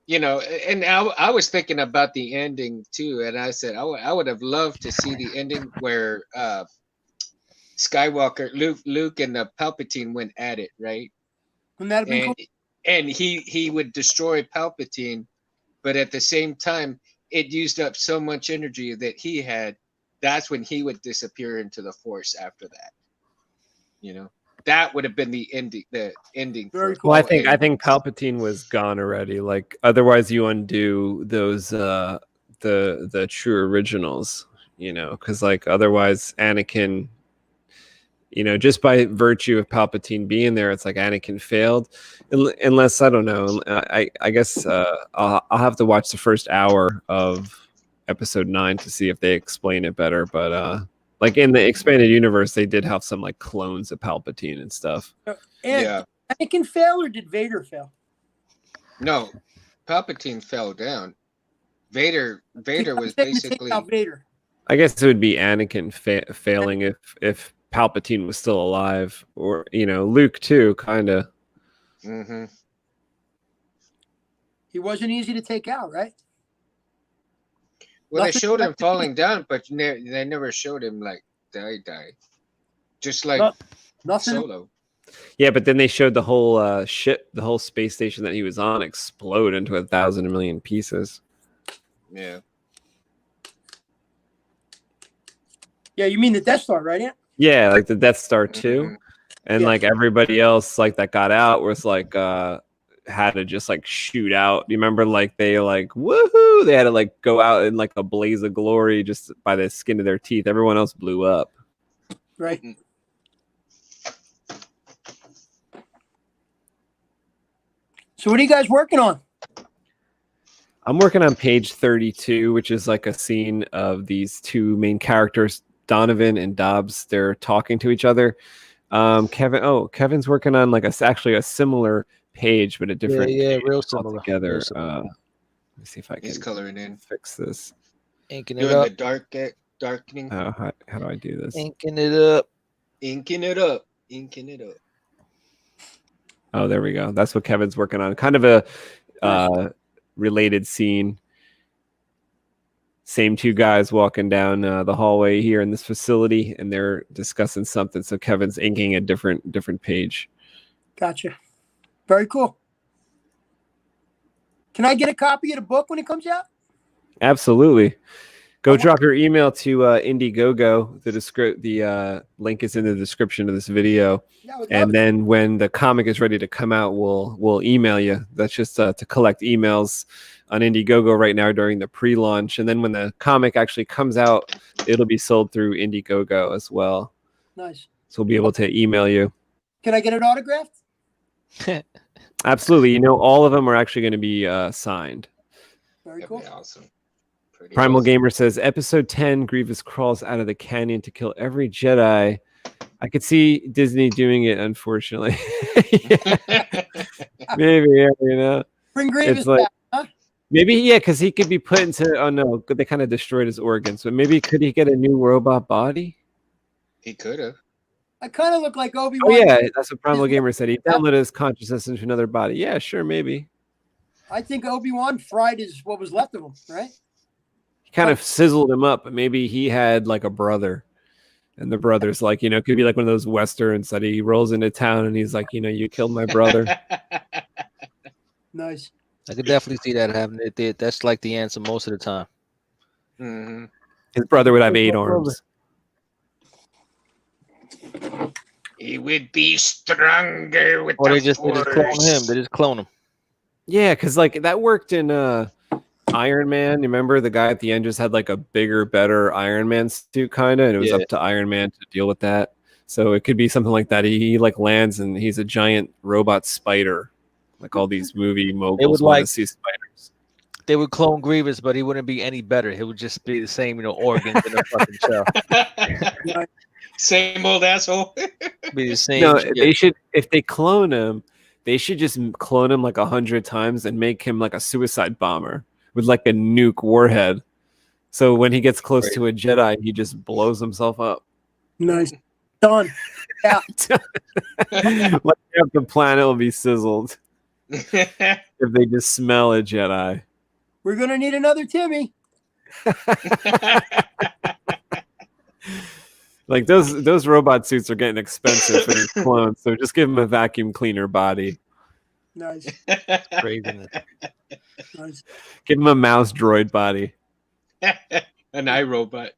You know, and I was thinking about the ending too, and I said I would have loved to see the ending where Skywalker, Luke, and Palpatine went at it, right? Wouldn't that have been cool? And he would destroy Palpatine, but at the same time, it used up so much energy that he had. That's when he would disappear into the Force after that. You know, that would have been the ending. The ending. Very cool. Well, I think Palpatine was gone already. Like, otherwise, you undo those the true originals. You know, because like otherwise, Anakin. You know, just by virtue of Palpatine being there, it's like Anakin failed. Unless I don't know. I guess I'll have to watch the first hour of Episode 9 to see if they explain it better, but like in the expanded universe, they did have some like clones of Palpatine and stuff. And Anakin fail, or did Vader fail? No, Palpatine fell down. Vader was basically. Vader. I guess it would be Anakin failing if Palpatine was still alive, or Luke too, kind of. Mm-hmm. He wasn't easy to take out, right? Well, they showed him falling down, but they never showed him like die. Just like Solo. Yeah, but then they showed the whole ship, the whole space station that he was on explode into 1,000 million pieces. Yeah. Yeah, you mean the Death Star, right? Ant? Yeah, like the Death Star 2. And Yeah. like everybody else like that got out was like had to just like shoot out. You remember like they like woohoo, they had to like go out in like a blaze of glory just by the skin of their teeth. Everyone else blew up. Right. So what are you guys working on? I'm working on page 32, which is like a scene of these two main characters, Donovan and Dobbs. They're talking to each other. Kevin's working on like actually a similar page, but a different real similar together. Real similar. Let me see if I can He's coloring in. fix this. Inking it Doing up. the darkening. How do I do this? Inking it up. Inking it up. Inking it up. Oh, there we go. That's what Kevin's working on. Kind of a related scene. Same two guys walking down the hallway here in this facility, and they're discussing something. So Kevin's inking a different page. Gotcha. Very cool. Can I get a copy of the book when it comes out? Absolutely. Go drop your email to IndieGogo. The link is in the description of this video. And then when the comic is ready to come out, we'll email you. That's just to collect emails on IndieGogo right now during the pre-launch. And then when the comic actually comes out, it'll be sold through IndieGogo as well. Nice. So we'll be able to email you. Can I get it autographed? Absolutely. You know, all of them are actually going to be signed. Very That'd cool. be awesome. Pretty Primal awesome. Gamer says, Episode 10, Grievous crawls out of the canyon to kill every Jedi. I could see Disney doing it, unfortunately. Maybe, yeah, you know. Bring Grievous It's like, back, huh? maybe, yeah, because he could be put into, oh no, they kind of destroyed his organs. But maybe could he get a new robot body? He could have. I kind of look like Oh, Obi-Wan. yeah, that's what Primal Gamer said. He downloaded his consciousness into another body. Yeah, sure, maybe. I think Obi-Wan fried what was left of him, right? He kind of sizzled him up, but maybe he had like a brother. And the brother's like, you know, it could be like one of those westerns that he rolls into town and he's like, you know, you killed my brother. Nice. I could definitely see that happening. That's like the answer most of the time. Mm-hmm. His brother would have 8 arms. He would be stronger with Or the they just clone Force. him. They just clone him. Yeah, because like that worked in Iron Man. You remember the guy at the end just had like a bigger, better Iron Man suit, kind of, and it was up to Iron Man to deal with that. So it could be something like that. He like lands and he's a giant robot spider, like all these movie moguls want to see spiders. They would clone Grievous, but he wouldn't be any better. He would just be the same, you know, organs in the fucking shell. Same old asshole. Be the same. No, shit. they should. If they clone him, they should just clone him like 100 times and make him like a suicide bomber with like a nuke warhead. So when he gets close to a Jedi, he just blows himself up. Nice. Done. Yeah. Like half the planet will be sizzled if they just smell a Jedi. We're going to need another Timmy. Like those robot suits are getting expensive for these clones, so just give him a vacuum cleaner body. Nice. Craziness. Nice. Give him a mouse droid body. An iRobot.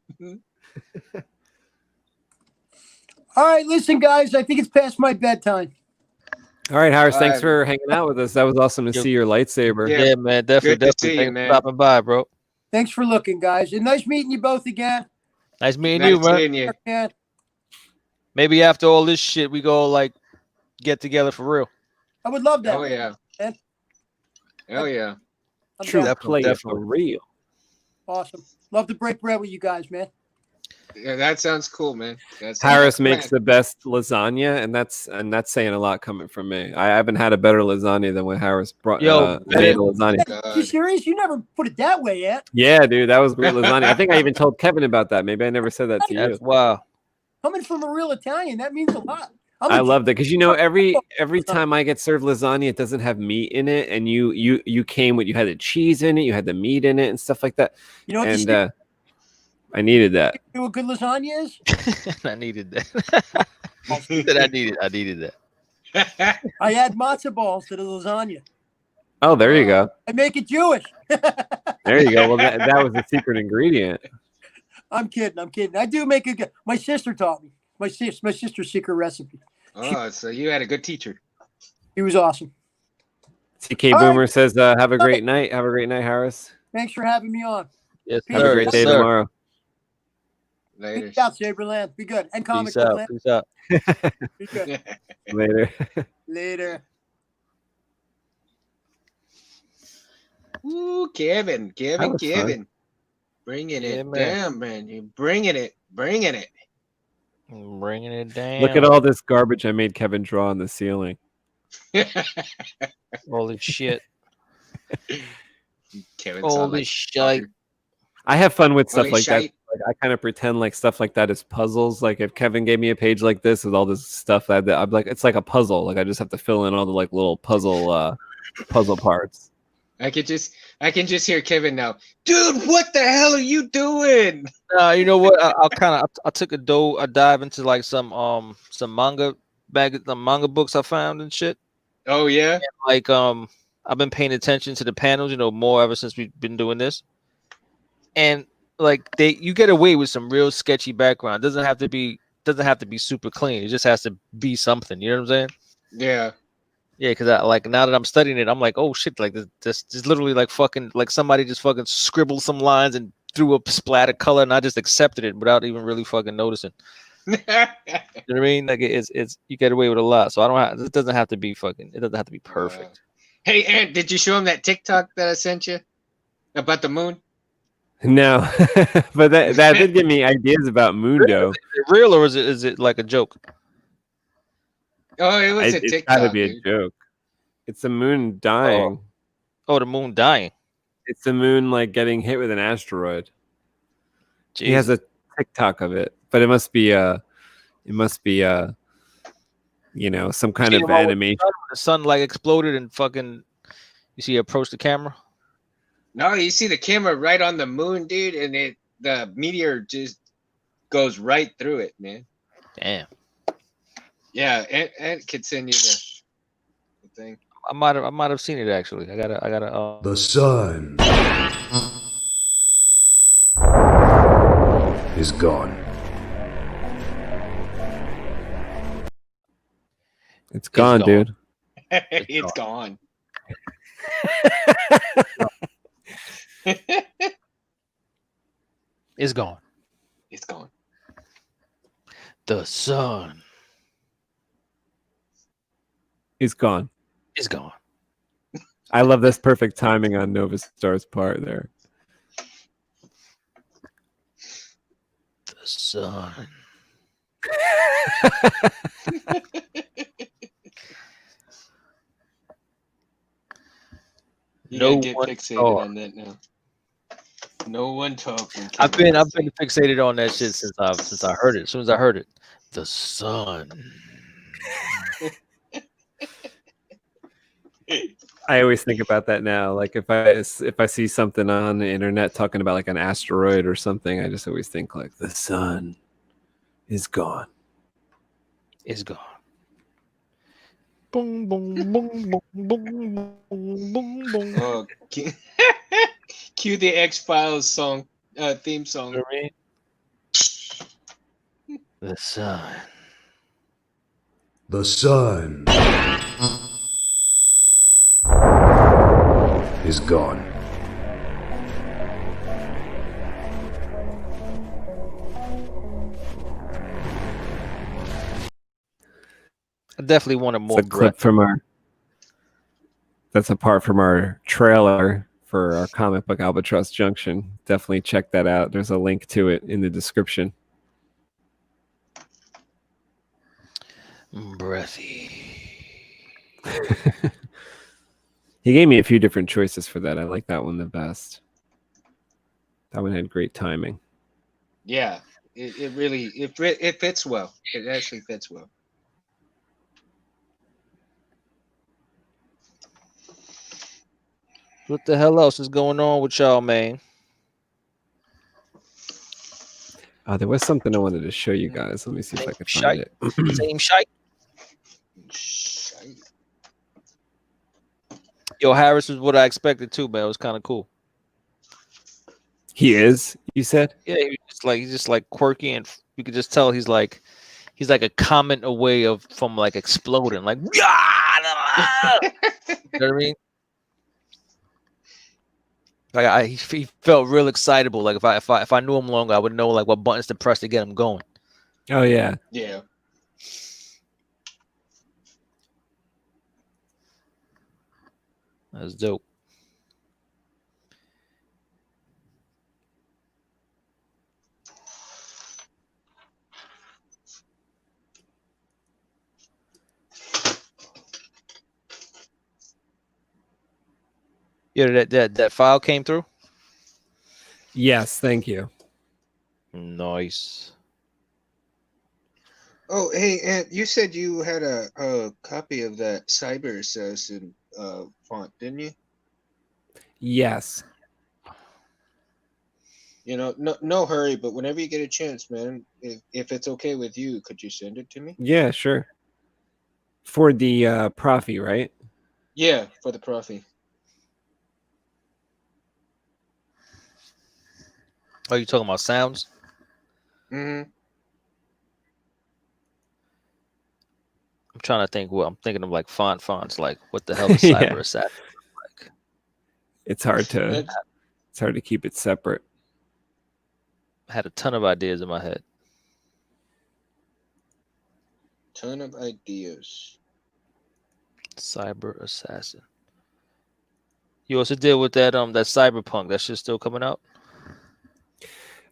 All right, listen, guys. I think it's past my bedtime. All right, Harris, thanks for hanging out with us. That was awesome to see your lightsaber. Yeah, man, definitely. Good to see you, Thanks for man. stopping by, bro. Thanks for looking, guys. And nice meeting you both again. Nice meeting Nice you, man. seeing you. Yeah. Maybe after all this shit, we go like get together for real. I would love that. Oh yeah. man. Oh yeah. I'm True, down. that play is Definitely. for real. Awesome. Love to break bread with you guys, man. Yeah, that sounds cool, man. That sounds Harris like a makes plan. the best lasagna, and that's saying a lot coming from me. I haven't had a better lasagna than when Harris brought Yo, made a lasagna. You serious? You never put it that way yet. Yeah, dude, that was great lasagna. I think I even told Kevin about that. Maybe I never said that to you. That's wow. Coming from a real Italian, that means a lot. I loved it because you know every time I get served lasagna, it doesn't have meat in it, and you came with you had the cheese in it, you had the meat in it, and stuff like that. You know what and the I needed that. you know what good lasagna is? I needed that. I needed that. I add matzo balls to the lasagna. Oh, there you go. I make it Jewish. There you go. Well, that was the secret ingredient. I'm kidding. I'm kidding. I do make a good. My sister taught me. My sister's secret recipe. Oh, so you had a good teacher. He was awesome. TK All Boomer right. says, "Have a great night. Have a great night, Harris. Thanks for having me on. Yes, Have a sir. great Yes, day sir. tomorrow." Later. Peace out, Saberland. Be good. And comic Peace book out. land. Peace out. Be good. Later. Later. Ooh, Kevin. That was fun. Bringing Yeah, it man. down, man. You're bringing it. Bringing it down. Look at all this garbage I made Kevin draw on the ceiling. Holy shit. Kevin's Holy all like, shite. I have fun with stuff Holy like that. shite. Like, I kind of pretend like stuff like that is puzzles. Like if Kevin gave me a page like this with all this stuff that I'm like, it's like a puzzle. Like I just have to fill in all the like little puzzle parts. I can just hear Kevin now. Dude, what the hell are you doing? You know what? I took a dive into like some manga books I found and shit. Oh yeah. And like I've been paying attention to the panels, more ever since we've been doing this. And like you get away with some real sketchy background. Doesn't have to be super clean. It just has to be something. You know what I'm saying? Yeah. Yeah, because I like now that I'm studying it, I'm like, oh shit, like this is literally like fucking like somebody just fucking scribbled some lines and threw a splat of color, and I just accepted it without even really fucking noticing. You know what I mean? Like it's you get away with a lot, so I don't have. It doesn't have to be perfect. Hey, Ant, did you show him that TikTok that I sent you about the moon? No, but that did give me ideas about Mundo. Is it real or is it like a joke? Oh, it was a It's TikTok. gotta be a joke. It's the moon dying. Oh, the moon dying. It's the moon like getting hit with an asteroid. Jeez. He has a TikTok of it, but it must be some kind of animation. The sun like exploded and fucking. You see, approach the camera. No, you see the camera right on the moon, dude, and the meteor just goes right through it, man. Damn. Yeah, and could send you the thing. I might have seen it actually. I gotta. The sun is gone. It's gone, dude. It's gone. It's gone. It's gone. The sun It's gone. is gone. I love this perfect timing on Nova Star's part there. The sun. You No gotta get one fixated talk. on that now. No one talking. I've been fixated on that shit since I heard it. As soon as I heard it, the sun. I always think about that now. Like if I see something on the internet talking about like an asteroid or something, I just always think like the sun is gone. Is gone. Boom, boom, boom, boom, boom, boom, boom, boom. Oh, cue the X-Files song, theme song. You know what I mean? The sun. The sun is gone. I definitely wanted more. It's a clip from that's a part from our trailer for our comic book Albatross Junction. Definitely check that out. There's a link to it in the description. Breathy. He gave me a few different choices for that. I like that one the best. That one had great timing. Yeah, it really it fits well. It actually fits well. What the hell else is going on with y'all, man? There was something I wanted to show you guys. Let me see if I can find it. Same shite. Yo, Harris was what I expected too, man. It was kind of cool. He is. You said. Yeah, he's just like quirky, and you could just tell he's like a comment away from like exploding, like you know what I mean? Like he felt real excitable. Like if I knew him longer, I would know like what buttons to press to get him going. Oh yeah. Yeah. That's dope. Yeah, that file came through. Yes, thank you. Nice. Oh, hey, and you said you had a copy of that Cyber Assassin font, didn't you? Yes. You know, no hurry, but whenever you get a chance, man, if it's okay with you, could you send it to me? Yeah, sure. For the Profi, right? Yeah, for the Profi. Oh, you talking about sounds? Mm-hmm. I'm trying to think. Well, I'm thinking of like fonts. Like, what the hell is Cyber Assassin like? It's hard to keep it separate. I had a ton of ideas in my head. Ton of ideas. Cyber Assassin. You also deal with that that Cyberpunk. That shit's still coming out.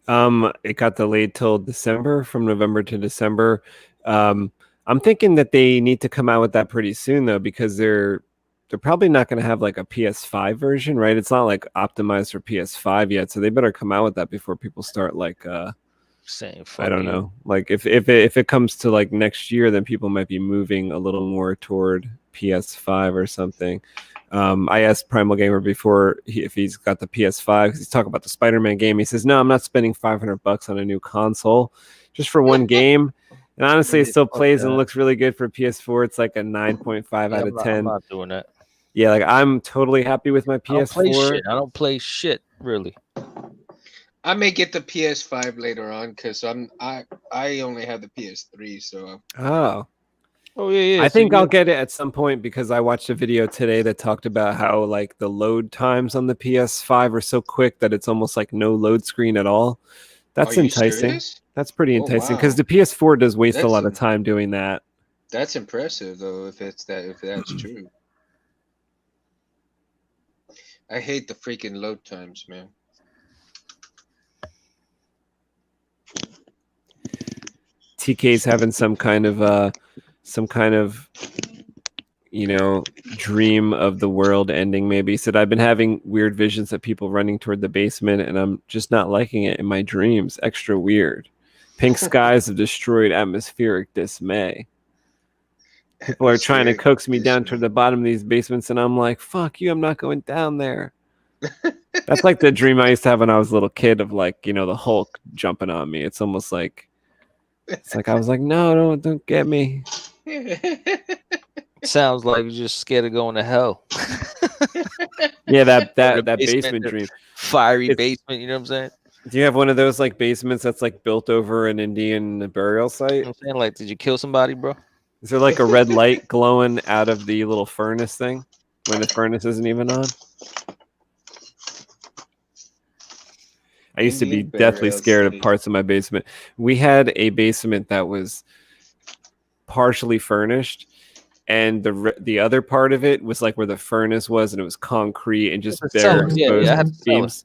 It got delayed till December, from November to December. I'm thinking that they need to come out with that pretty soon though, because they're probably not going to have like a PS5 version, right? It's not like optimized for PS5 yet, so they better come out with that before people start like saying I don't know. Like if it comes to like next year, then people might be moving a little more toward PS5 or something. I asked Primal Gamer before if he's got the PS5 because he's talking about the Spider-Man game. He says, "No, I'm not spending $500 on a new console just for one game." And honestly, it still plays and looks really good for PS4. It's like a 9.5 out of 10. I'm not doing that. Yeah, like I'm totally happy with my PS4. I don't play shit really. I may get the PS5 later on because I only have the PS3, so. Oh yeah. I think I'll get it at some point because I watched a video today that talked about how like the load times on the PS5 are so quick that it's almost like no load screen at all. That's enticing. Serious? That's pretty enticing because the PS4 does waste a lot of time doing that. That's impressive though, if that's true. I hate the freaking load times, man. TK's having some kind of dream of the world ending. Maybe he said, "I've been having weird visions of people running toward the basement, and I'm just not liking it in my dreams. Extra weird. Pink skies of destroyed atmospheric dismay. People are trying to coax me down toward the bottom of these basements, and I'm like, fuck you, I'm not going down there." That's like the dream I used to have when I was a little kid of like, the Hulk jumping on me. It's almost like I was like, no, don't get me. Sounds like you're just scared of going to hell. Yeah, that basement dream. Fiery basement, you know what I'm saying? Do you have one of those like basements that's like built over an Indian burial site? You know what I'm saying? Like, did you kill somebody, bro? Is there like a red light glowing out of the little furnace thing when the furnace isn't even on? I used to be deathly scared of parts of my basement. We had a basement that was partially furnished, and the other part of it was like where the furnace was, and it was concrete and just bare exposed beams.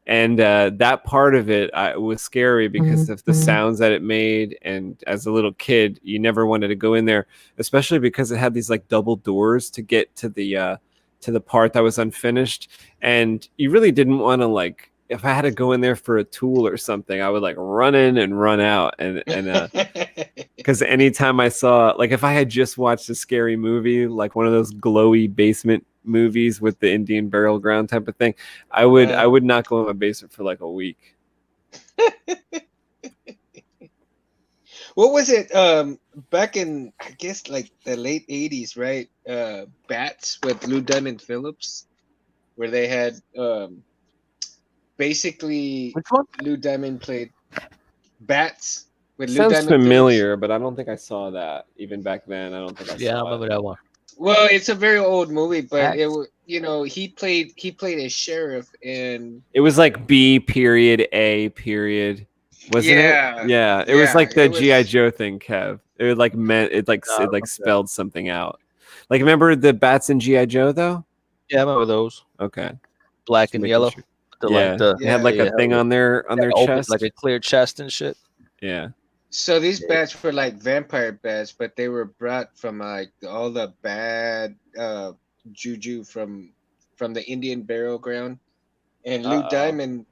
And that part of it was scary because of the sounds that it made. And as a little kid, you never wanted to go in there, especially because it had these like double doors to get to the part that was unfinished. And you really didn't want to like, if I had to go in there for a tool or something, I would like run in and run out. And because anytime I saw, like if I had just watched a scary movie, like one of those glowy basement movies with the Indian burial ground type of thing, I would not go in my basement for like a week. What was it back in, I guess, like the late 80s, right? Bats with Lou Diamond Phillips, where they had basically Which one? Lou Diamond played Bats with Lou Sounds Diamond Phillips. familiar, but I don't think I saw that even back then. I don't think I Yeah, I saw remember it. that one. Well, it's a very old movie, but Bats. he played a sheriff in. It was like B period A period, wasn't Yeah, it? Yeah, it was like the it was- GI Joe thing, Kev. It would like meant it like No, I it like remember spelled something out. Like remember the bats in GI Joe though? Yeah, I remember those. Okay, Black Just and making yellow. sure. The, Yeah, like the they had like Yeah, a thing on their open, chest. like a clear chest and shit. Yeah, So these bats were like vampire bats, but they were brought from like all the bad juju from the Indian burial ground. And Lou Uh-oh. Diamond,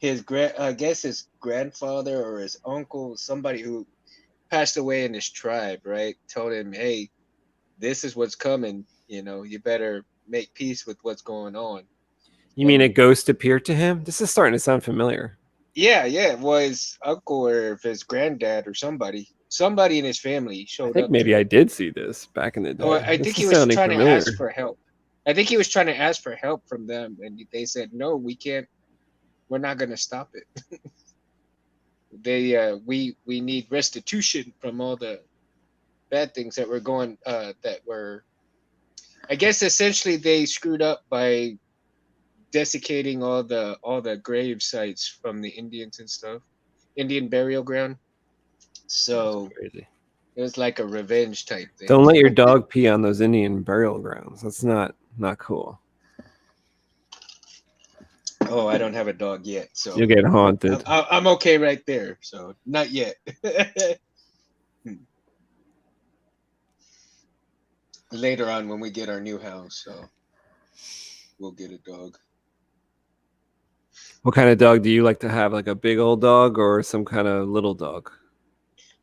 I guess his grandfather or his uncle, somebody who passed away in his tribe, right, told him, "Hey, this is what's coming. You better make peace with what's going on." you mean a ghost appeared to him? This is starting to sound familiar. Yeah, it was uncle or if his granddad or somebody in his family I showed think up. maybe I did see this back in the day. Or I This think is he was sounding trying familiar. to ask for help. I think he was trying to ask for help from them, and they said, "No, we can't. We're not going to stop it." We need restitution from all the bad things that were going. That were, I guess, essentially they screwed up by desiccating all the grave sites from the Indians and stuff, Indian burial ground. So Crazy. it was like a revenge type thing. Don't let your dog pee on those Indian burial grounds. That's not cool. Oh, I don't have a dog yet, so You'll get haunted. I'm okay right there. So not yet. Later on, when we get our new house, so we'll get a dog. What kind of dog do you like to have? Like a big old dog or some kind of little dog?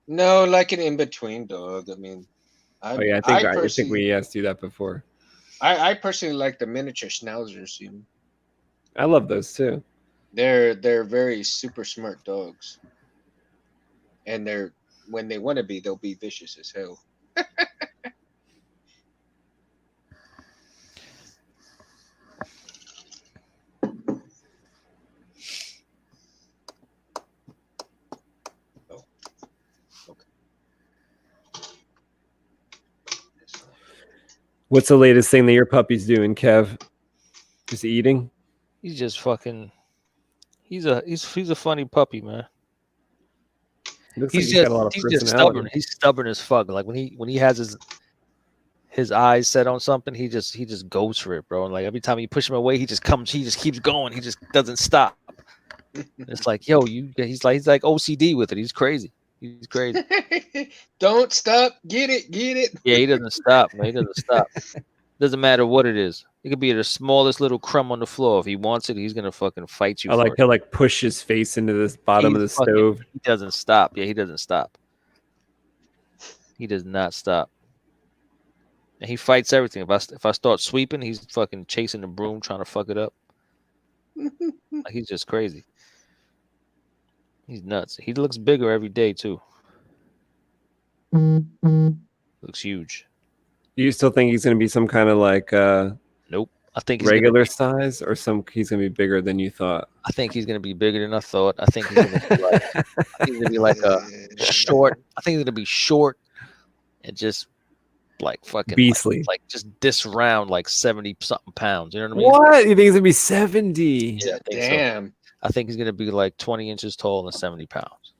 No, like an in-between dog. I mean, I think we asked you that before. I personally like the miniature schnauzers. I love those too. They're very super smart dogs, and when they want to be, they'll be vicious as hell. What's the latest thing that your puppy's doing, Kev? Just eating? He's just fucking. He's a funny puppy, man. Looks He's like got a lot of just stubborn. He's stubborn as fuck. Like when he has his eyes set on something, he just goes for it, bro. And like every time you push him away, he just keeps going. He just doesn't stop. It's like, yo, he's like OCD with it. He's crazy. He's crazy. Don't stop. Get it. Yeah, he doesn't stop, man. He doesn't stop. Doesn't matter what it is. It could be the smallest little crumb on the floor. If he wants it, he's gonna fucking fight you. He'll like push his face into the bottom of the stove. He doesn't stop. Yeah, he doesn't stop. He does not stop. And he fights everything. If I start sweeping, he's fucking chasing the broom, trying to fuck it up. Like, he's just crazy. He's nuts. He looks bigger every day too. Looks huge. Do you still think he's going to be some kind of like Nope. I think he's regular size, or he's going to be bigger than you thought? I think he's going to be bigger than I thought. I think he's going to be like a short. I think he's going to be short and just like fucking beastly. Like just this round, like 70 something pounds. You know what I mean? What? You think he's going to be 70? Yeah, I think Damn. so. I think he's going to be like 20 inches tall and 70 pounds.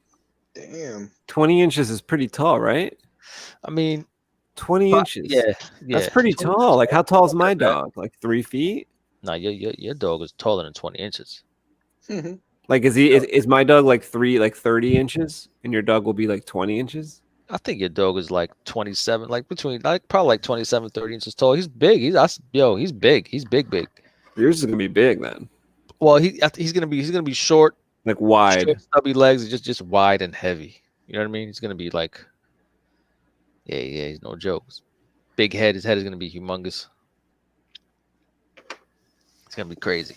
Damn. 20 inches is pretty tall, right? I mean, 20 inches. Yeah. That's pretty tall. Like, how tall is my dog? Like 3 feet? No, your dog is taller than 20 inches. Like, is my dog like 30 inches, and your dog will be like 20 inches? I think your dog is like 27, like probably like 27, 30 inches tall. He's big. He's big. He's big. Yours is gonna be big then. Well, he's gonna be short, like wide, short, stubby legs, just wide and heavy. You know what I mean? He's gonna be like, yeah, he's no jokes. Big head. His head is gonna be humongous. It's gonna be crazy.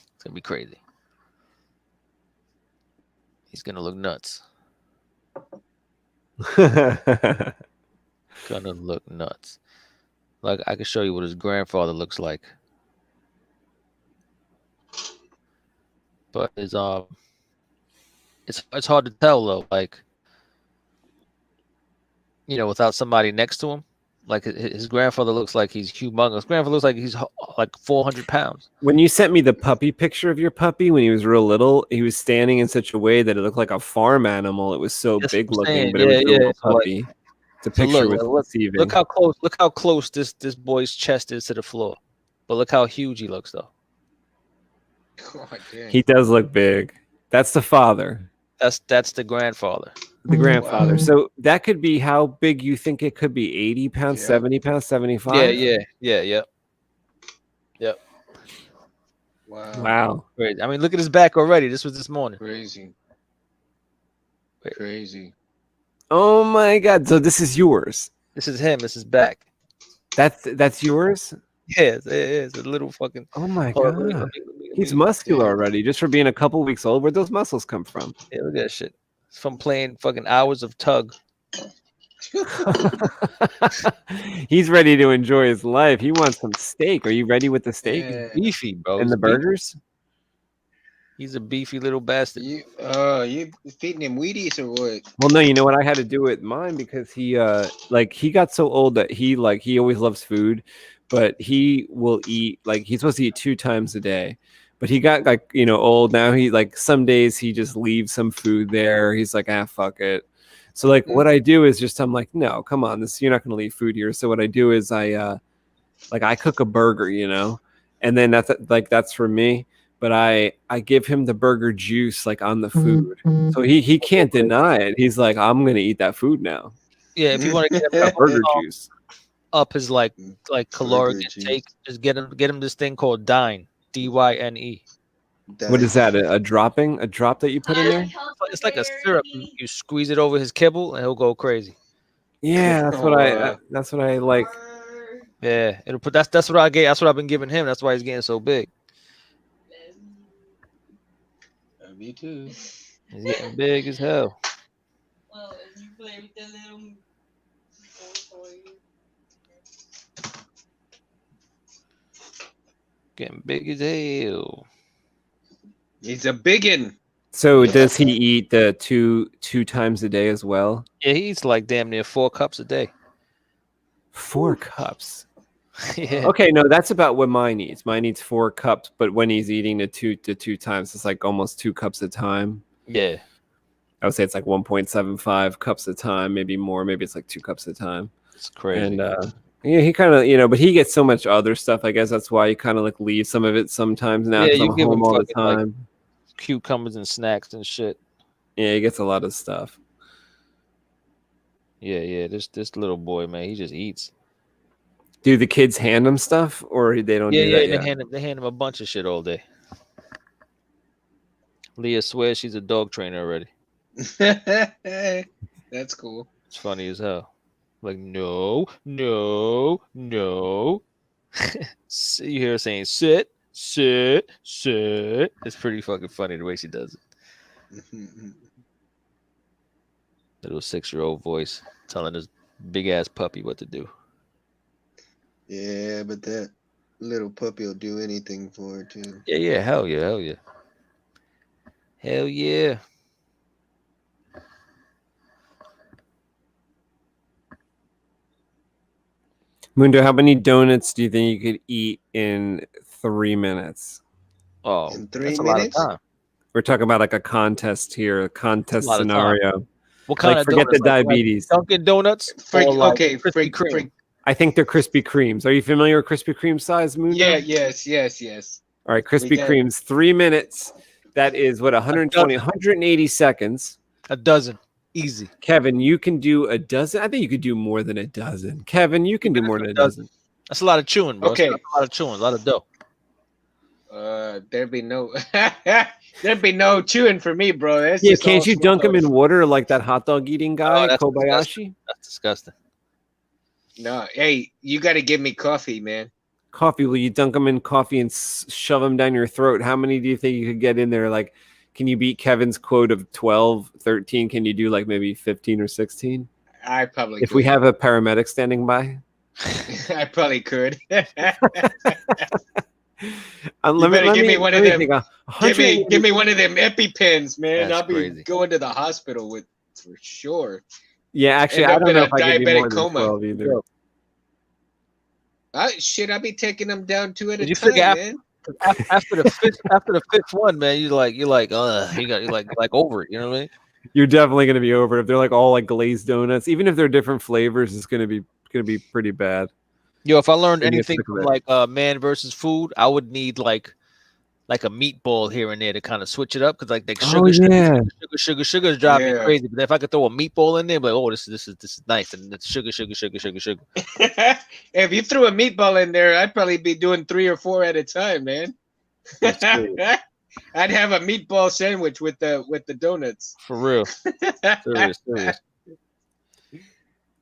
He's gonna look nuts. Gonna look nuts. Like, I can show you what his grandfather looks like. But it's hard to tell though. Like, you know, without somebody next to him. Like his grandfather looks like he's humongous. Grandfather looks like he's like 400 pounds. When you sent me the puppy picture of your puppy when he was real little, he was standing in such a way that it looked like a farm animal. It was so big looking, but it was a little puppy. Like, the picture was deceiving. Look how close this boy's chest is to the floor. But look how huge he looks though. God damn. He does look big. That's the father. That's the grandfather. The grandfather. Wow. So that could be how big you think it could be. 80 pounds, 70 pounds, 75? Yeah. Yep. Wow. Great. I mean, look at his back already. This was this morning. Crazy. Oh my God. So this is yours. This is him. This is back. That's yours? Yes, it is. A little fucking. Oh my God. He's muscular already just for being a couple weeks old. Where'd those muscles come from? Yeah, look at that shit. It's from playing fucking hours of tug. He's ready to enjoy his life. He wants some steak. Are you ready with the steak? Yeah. Beefy, bro. And the burgers? He's a beefy little bastard. You feeding him Wheaties or what? Well, no, you know what? I had to do with mine because he got so old that he always loves food, but he will eat, like, he's supposed to eat 2 times a day. But he got old now. He some days he just leaves some food there. He's like, fuck it. So what I do is just, I'm like, no, come on, you're not gonna leave food here. So what I do is I cook a burger, and then that's for me. But I give him the burger juice on the food, so he can't deny it. He's like, I'm gonna eat that food now. Yeah, if you want to get burger juice up his caloric intake, just get him this thing called Dine. DYNE. What is that? A drop that you put in there? It's like a syrup. You squeeze it over his kibble and he'll go crazy. Yeah, that's what I like. Yeah, that's what I get. That's what I've been giving him. That's why he's getting so big. Me too. He's getting big as hell. Well, if you play with the little. Getting big as hell. He's a biggin. So does he eat the two times a day as well? Yeah, he eats like damn near 4 cups a day. 4 cups. Yeah. Okay, no, that's about what mine eats. Mine eats 4 cups, but when he's eating the two times, it's like almost 2 cups a time. Yeah. I would say it's like 1.75 cups a time, maybe more. Maybe it's like 2 cups a time. It's crazy. And yeah, he kind of, but he gets so much other stuff. I guess that's why he kind of leaves some of it sometimes now. Yeah, you I'm give home him all the time. Cucumbers and snacks and shit. Yeah, he gets a lot of stuff. Yeah. This little boy, man, he just eats. Do the kids hand him stuff, or they don't? Yeah, do that they hand him a bunch of shit all day. Leah swears she's a dog trainer already. That's cool. It's funny as hell. Like, no. You hear her saying, sit. It's pretty fucking funny the way she does it. Little 6-year-old voice telling this big ass puppy what to do. Yeah, but that little puppy will do anything for her too. Yeah, hell yeah. Mundo, how many donuts do you think you could eat in 3 minutes? Oh, in 3 that's minutes? A lot of time. We're talking about a contest here, a contest scenario. What kind of forget donuts? the diabetes. Dunkin' Donuts? Krispy Kreme. I think they're Krispy Kremes. Are you familiar with Krispy Kreme size, Mundo? Yeah, yes. All right, Krispy Kremes, 3 minutes. That is 180 seconds. A dozen. Easy. Kevin, you can do a dozen. I think you could do more than a dozen. Kevin, you can do more than a dozen. That's a lot of chewing, bro. Okay. That's a lot of chewing, a lot of dough. There'd be no chewing for me, bro. That's Yeah, just can't all you dunk them small. in water like that hot dog eating guy, that's Kobayashi? Disgusting. That's disgusting. No, hey, you got to give me coffee, man. Coffee, will you dunk them in coffee and shove them down your throat? How many do you think you could get in there? Like, can you beat Kevin's quote of 12, 13? Can you do like maybe 15 or 16? I probably If could. we have a paramedic standing by. I probably could. You better give me one of them. Give me 180 one of them EpiPens, man. That's I'll be crazy. going to the hospital with for sure. Yeah, actually, End I up don't in know a if I could do more diabetic than coma. 12 either. I'll be taking them down 2 at a You time, figure man. after the fifth one, man, you're like, you're like over it. You know what I mean? You're definitely gonna be over it. If they're like all like glazed donuts, even if they're different flavors, it's gonna be pretty bad. Yo, if I learned You're gonna get anything sick of from it. like Man versus Food, I would need like a meatball here and there to kind of switch it up because like Oh, sugar yeah. is driving me Yeah. crazy. But if I could throw a meatball in there, like, oh, this is nice, and it's sugar. If you threw a meatball in there, I'd probably be doing 3 or 4 at a time, man. I'd have a meatball sandwich with the donuts. For real. Serious.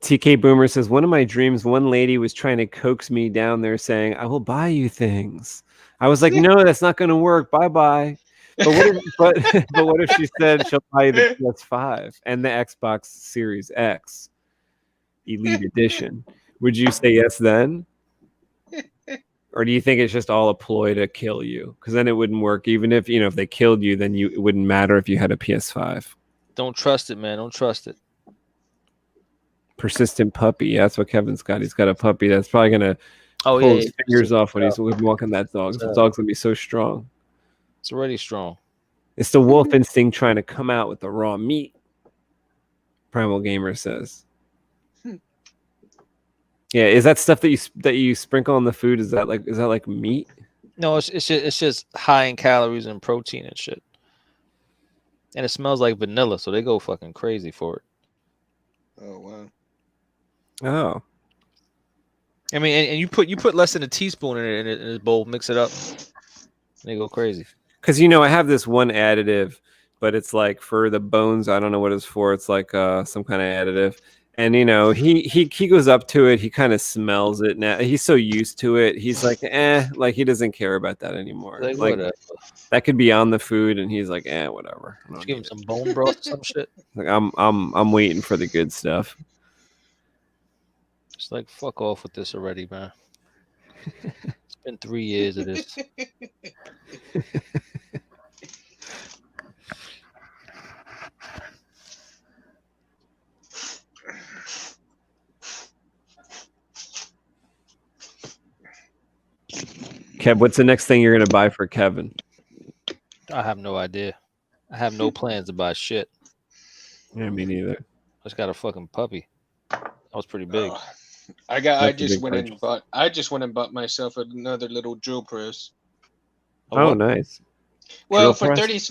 TK Boomer says, one of my dreams, one lady was trying to coax me down there saying, I will buy you things. I was like, no, that's not going to work. Bye-bye. But what if she said she'll buy you the PS5 and the Xbox Series X Elite Edition? Would you say yes then? Or do you think it's just all a ploy to kill you? Because then it wouldn't work. Even if, if they killed you, then it wouldn't matter if you had a PS5. Don't trust it, man. Don't trust it. Persistent puppy. Yeah, that's what Kevin's got. He's got a puppy that's probably gonna pull his fingers off when he's walking that dog. The dog's gonna be so strong. It's already strong. It's the wolf instinct trying to come out with the raw meat. Primal Gamer says. Yeah, is that stuff that you sprinkle on the food? Is that like meat? No, it's just high in calories and protein and shit. And it smells like vanilla, so they go fucking crazy for it. Oh wow. Oh. I mean, and you put less than a teaspoon in this bowl, mix it up, and they go crazy. Because I have this one additive, but it's like for the bones. I don't know what it's for. It's like some kind of additive, and he goes up to it. He kind of smells it now. He's so used to it. He's like, like he doesn't care about that anymore. Like that could be on the food, and he's like, whatever. Just give him some bone broth or some shit. Like I'm waiting for the good stuff. It's like fuck off with this already, man. It's been 3 years of this. Kev, what's the next thing you're gonna buy for Kevin? I have no idea. I have no plans to buy shit. Yeah, me neither. I just got a fucking puppy. That was pretty big. I just went and bought myself another little drill press. Oh, nice. Well, Drill for press?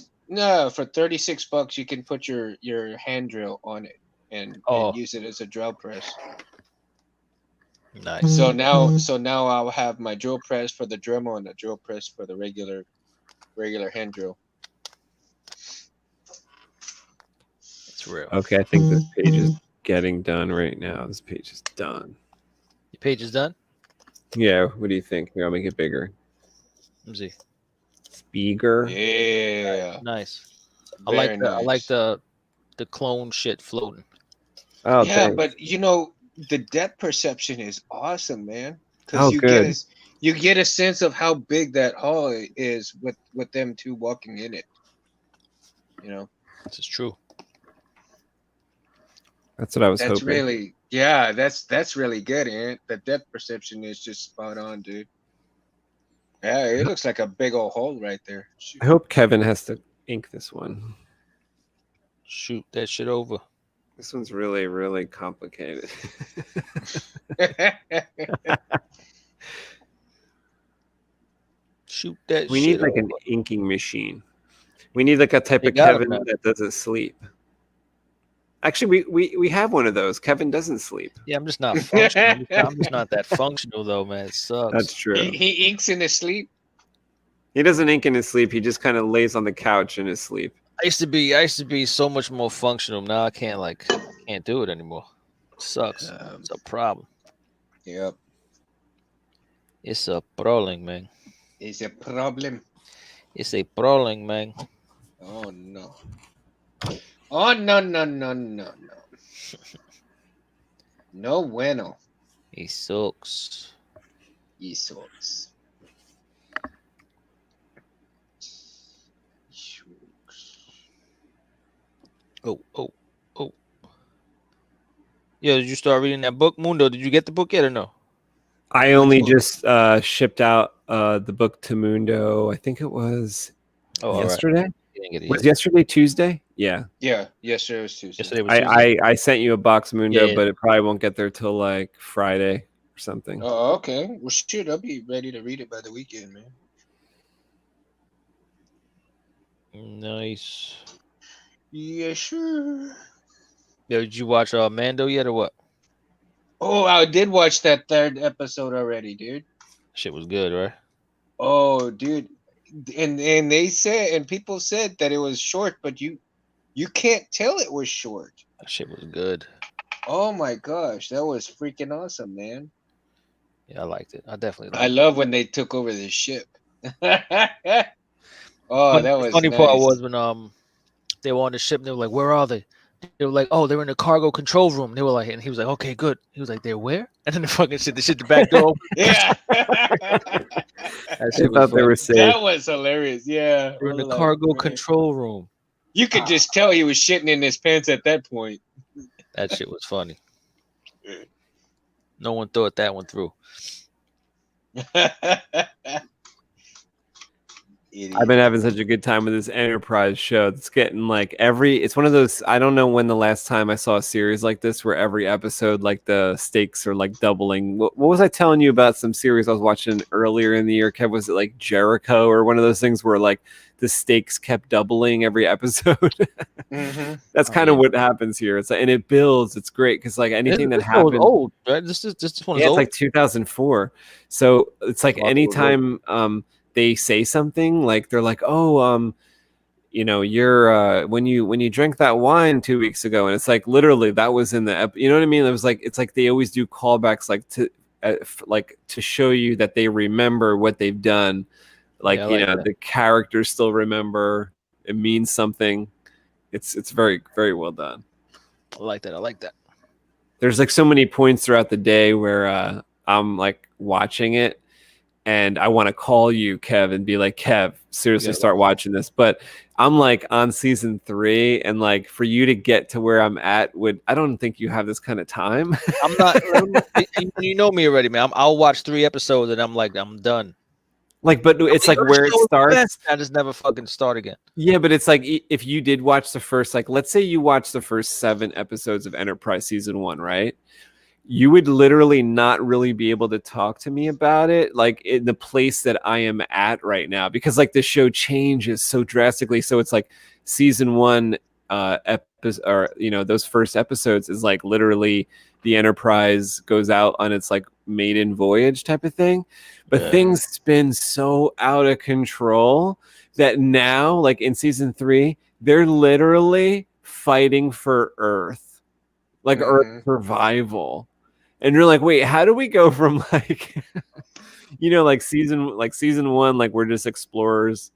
for $36 you can put your hand drill on it and use it as a drill press. Nice. So now I'll have my drill press for the Dremel and the drill press for the regular hand drill. It's real. Okay, I think this page is getting done right now. This page is done. Your page is done? Yeah, what do you think? Here, I'll make it bigger. Let me see. Bigger. Yeah. Nice. Very I like the clone shit floating. Oh, yeah, thanks. but the depth perception is awesome, man. Oh, good. You get a sense of how big that hall is with them two walking in it. This is true. That's what I was That's hoping. really, yeah, that's really good, Ant. The depth perception is just spot on, dude. Yeah, it looks like a big old hole right there. Shoot. I hope Kevin has to ink this one. Shoot that shit over. This one's really, really complicated. Shoot that We shit need like over. an inking machine. We need like a type You of got it, Kevin man. that doesn't sleep. Actually, we have one of those. Kevin doesn't sleep. Yeah, I'm just not functional. I'm just not that functional though, man. It sucks. That's true. He inks in his sleep. He doesn't ink in his sleep. He just kind of lays on the couch in his sleep. I used to be so much more functional. Now I can't do it anymore. It sucks. It's a problem. Yep. It's a problem, man. It's a problem. It's a problem, man. Oh no. Oh no. No bueno. He sucks. He sucks. Oh. Yeah, did you start reading that book, Mundo? Did you get the book yet or no? I only just shipped out the book to Mundo. I think it was yesterday. Right. You didn't get it Was yet. yesterday Tuesday? Yeah. Yeah, yesterday was Tuesday. Yesterday was Tuesday. I sent you a box, Mundo, Yeah. but it probably won't get there till like Friday or something. Oh, okay. Well, shit, I'll be ready to read it by the weekend, man. Nice. Yeah, sure. Yeah, did you watch Mando yet or what? Oh, I did watch that third episode already, dude. Shit was good, right? Oh, dude. And they said, and people said that it was short, but you can't tell it was short. That shit was good. Oh my gosh, that was freaking awesome, man. Yeah, I liked it. I definitely liked I love when they took over the ship. Oh, that was the funny nice. part was when they were on the ship and they were like, "Where are they?" They were like, "Oh, they're in the cargo control room." They were like, and he was like, "Okay, good." He was like, "They're where?" And then the fucking shit, the back door open. Yeah. That I thought they were safe. That was hilarious. Yeah. They're in the Like, cargo man. control room. You could just tell he was shitting in his pants at that point. That shit was funny. No one thought that one through. I've been having such a good time with this Enterprise show. It's getting like it's one of those, I don't know when the last time I saw a series like this where every episode, like the stakes are like doubling. What was I telling you about some series I was watching earlier in the year? Kev, was it like Jericho or one of those things where like the stakes kept doubling every episode? Mm-hmm. That's kind of what happens here. It's like, and it builds. It's great because like anything that This one was happens. old, right? This one is Yeah, it's old. like 2004. So it's like Oh, anytime they say something, like they're like, "Oh, you know, you're when you drank that wine 2 weeks ago," and it's like literally that was in the you know what I mean? It was like it's like they always do callbacks like to show you that they remember what they've done. Like, Yeah, I you like know, that. the characters still remember. It means something. It's very, very well done. I like that. There's like so many points throughout the day where I'm like watching it and I want to call you, Kev, and be like, Kev, seriously, start watching this. But I'm like on season 3, and like for you to get to where I'm at, I don't think you have this kind of time. I'm not. You know me already, man. I'll watch 3 episodes and I'm like, I'm done. Like, but it's like where it starts. I just never fucking start again. Yeah, but it's like if you did watch the first, like, let's say you watched the first 7 episodes of Enterprise season 1, right? You would literally not really be able to talk to me about it, like in the place that I am at right now, because like the show changes so drastically. So it's like season 1 episode, or you know, those first episodes is like literally the Enterprise goes out on its like maiden voyage type of thing, but things spin so out of control that now, like in season 3, they're literally fighting for Earth, like Earth survival. And you're like, wait, how do we go from like, you know, like season 1, like we're just explorers,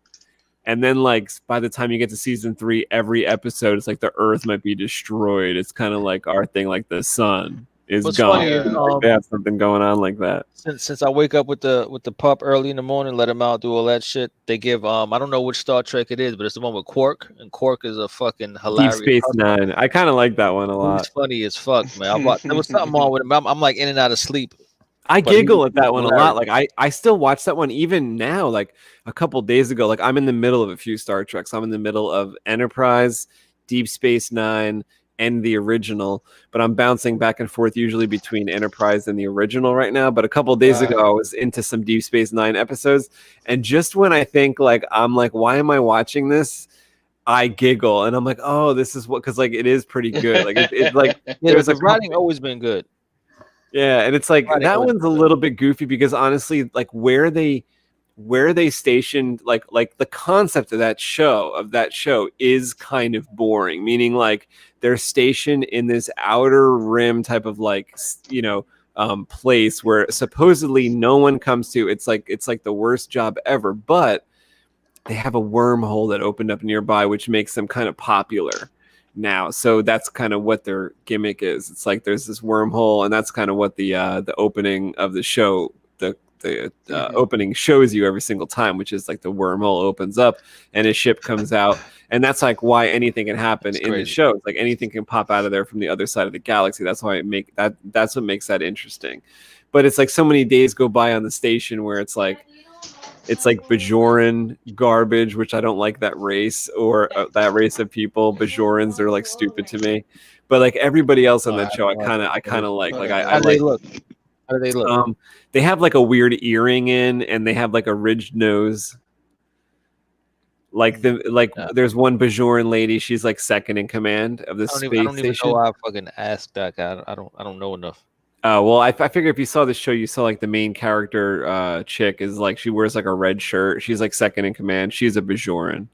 and then like by the time you get to season 3, every episode it's like the Earth might be destroyed. It's kind of like our thing, like the sun is What's gone. funny is, Like they have something going on like that. Since I wake up with the pup early in the morning, let him out, do all that shit. They give I don't know which Star Trek it is, but it's the one with Quark, and Quark is a fucking hilarious. Deep Space Nine. I kind of like that one a lot. He's funny as fuck, man. There was something on with him. I'm like in and out of sleep. I But giggle he's at that one a hilarious. lot. Like I still watch that one even now. Like a couple days ago, like I'm in the middle of a few Star Treks. I'm in the middle of Enterprise, Deep Space Nine, and the original. But I'm bouncing back and forth usually between Enterprise and the original right now. But a couple days ago, I was into some Deep Space Nine episodes, and just when I think like I'm like, why am I watching this? I giggle and I'm like, oh, this is what, because like it is pretty good. Like it's like The writing always been good. Yeah, and it's like that one's a little bit goofy because honestly, like where they stationed, like the concept of that show is kind of boring. Meaning like they're stationed in this outer rim type of like, you know, place where supposedly no one comes to. It's like the worst job ever, but they have a wormhole that opened up nearby, which makes them kind of popular now. So that's kind of what their gimmick is. It's like there's this wormhole, and that's kind of what the opening of the show, the opening shows you every single time, which is like the wormhole opens up and a ship comes out, and that's like why anything can happen in the show. It's like anything can pop out of there from the other side of the galaxy. That's why that's what makes that interesting. But it's like so many days go by on the station where it's like Bajoran garbage, which I don't like that race or that race of people. Bajorans, they're like stupid to me. But like everybody else on that show, I kind of like. Like I like. How do they look? They have like a weird earring in, and they have like a ridged nose. Like there's one Bajoran lady. She's like second in command of the space station. I don't even know why I fucking asked that guy. I don't know enough. Well, I figure if you saw the show, you saw like the main character chick is like she wears like a red shirt. She's like second in command. She's a Bajoran.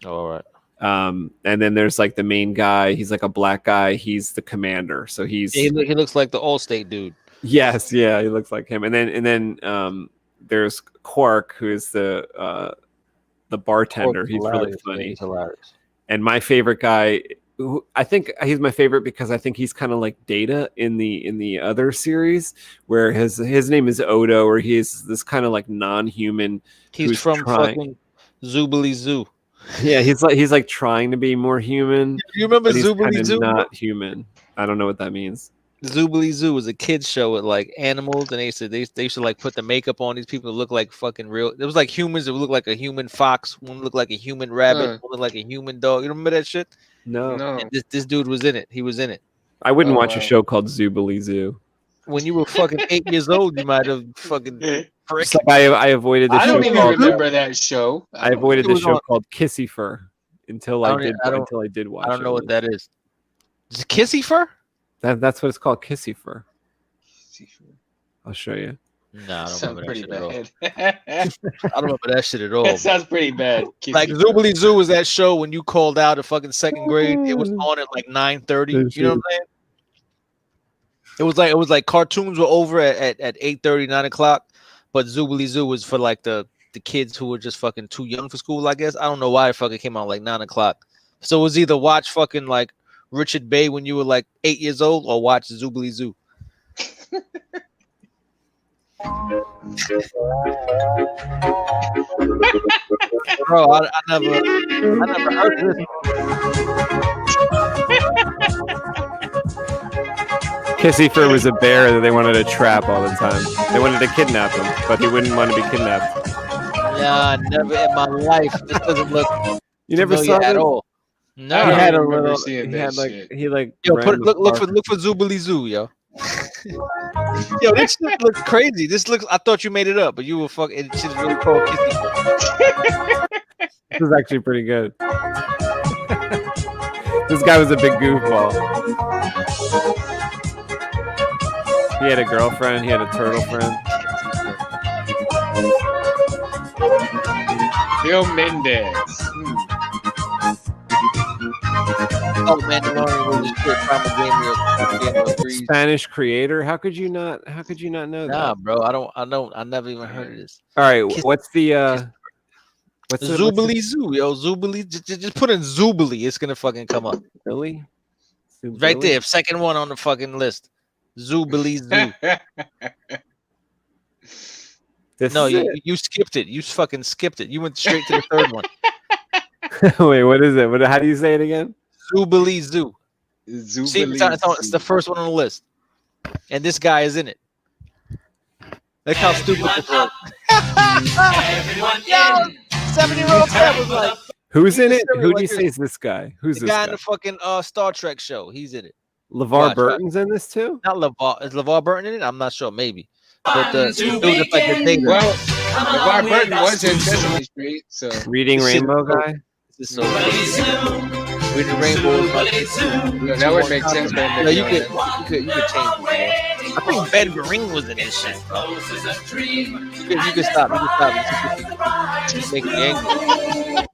Oh, all right. And then there's like the main guy. He's like a black guy. He's the commander. So he looks like the Allstate dude. Yes, yeah, he looks like him. And then there's Quark, who is the bartender. He's really funny. He's hilarious. And my favorite guy, I think he's my favorite because I think he's kind of like Data in the other series, where his name is Odo, or he is this kind of like non-human. He's from fucking Zoobly Zoo. Yeah, he's like trying to be more human. You remember Zoobly Zoo? Not human. I don't know what that means. Zoobly Zoo was a kids show with like animals, and they used to like put the makeup on these people to look like fucking real. It was like humans that would look like a human fox, one looked like a human rabbit, one looked like a human dog. You remember that shit? No. And this dude was in it. He was in it. I wouldn't watch a show called Zoobly Zoo. When you were fucking 8 years old, you might have fucking. So I avoided the show. I don't even remember that show. I avoided the show called Kissy Fur until I did watch it. I don't know what that is. Is it Kissy Fur? That's what it's called, Kissy Fur. I'll show you. No, I don't remember that shit at all. I don't remember that shit at all. That sounds pretty bad. Like Zoobly Zoo was that show when you called out a fucking second grade. It was on at like 9:30. You know what I'm saying? It was like cartoons were over at 8:30, 9 o'clock, but Zoobly Zoo was for like the kids who were just fucking too young for school, I guess. I don't know why it fucking came out like 9 o'clock. So it was either watch fucking like Richard Bay when you were like 8 years old, or watch Zoobly Zoo. Bro, I never heard of this. Kissy Fur was a bear that they wanted to trap all the time. They wanted to kidnap him, but he wouldn't want to be kidnapped. Yeah, never in my life. This doesn't look. You never saw it at all. No, he had a little. He had like shit. he like. Yo, look for Zoobly Zoo, yo. Yo, this shit looks crazy. I thought you made it up, but you were fucking. It shit's really called Kissy Fur. This is actually pretty good. This guy was a big goofball. He had a girlfriend. He had a turtle friend. Bill Mendez. Oh, Mandalorian was shit. Primal Game. Spanish creator. How could you not know that? Nah, bro. I never even heard of this. All right. What's the Zoobly Zoo, yo? Zoobly. Just put in Zoobly. It's gonna fucking come up. Really? Right there. Second one on the fucking list. Zoobly Zoo. No, you skipped it. You fucking skipped it. You went straight to the third one. Wait, what is it? How do you say it again? Zoobly Zoo. See, it's the first one on the list, and this guy is in it. Look how stupid this was. 7-year-old Ted was like, "Who's in it? Who do you say is this guy? Who's the this guy in the fucking Star Trek show? He's in it. LeVar Burton's in this too? Not LeVar. Is LeVar Burton in it? I'm not sure. Maybe. But the dude is like the thing. Well, LeVar Burton was in Sesame Street, so Reading Rainbow guy. This is so Reading Rainbow. That would make sense. No, you could change it. I think Ben Green was in this shit. You could stop. You make me angry.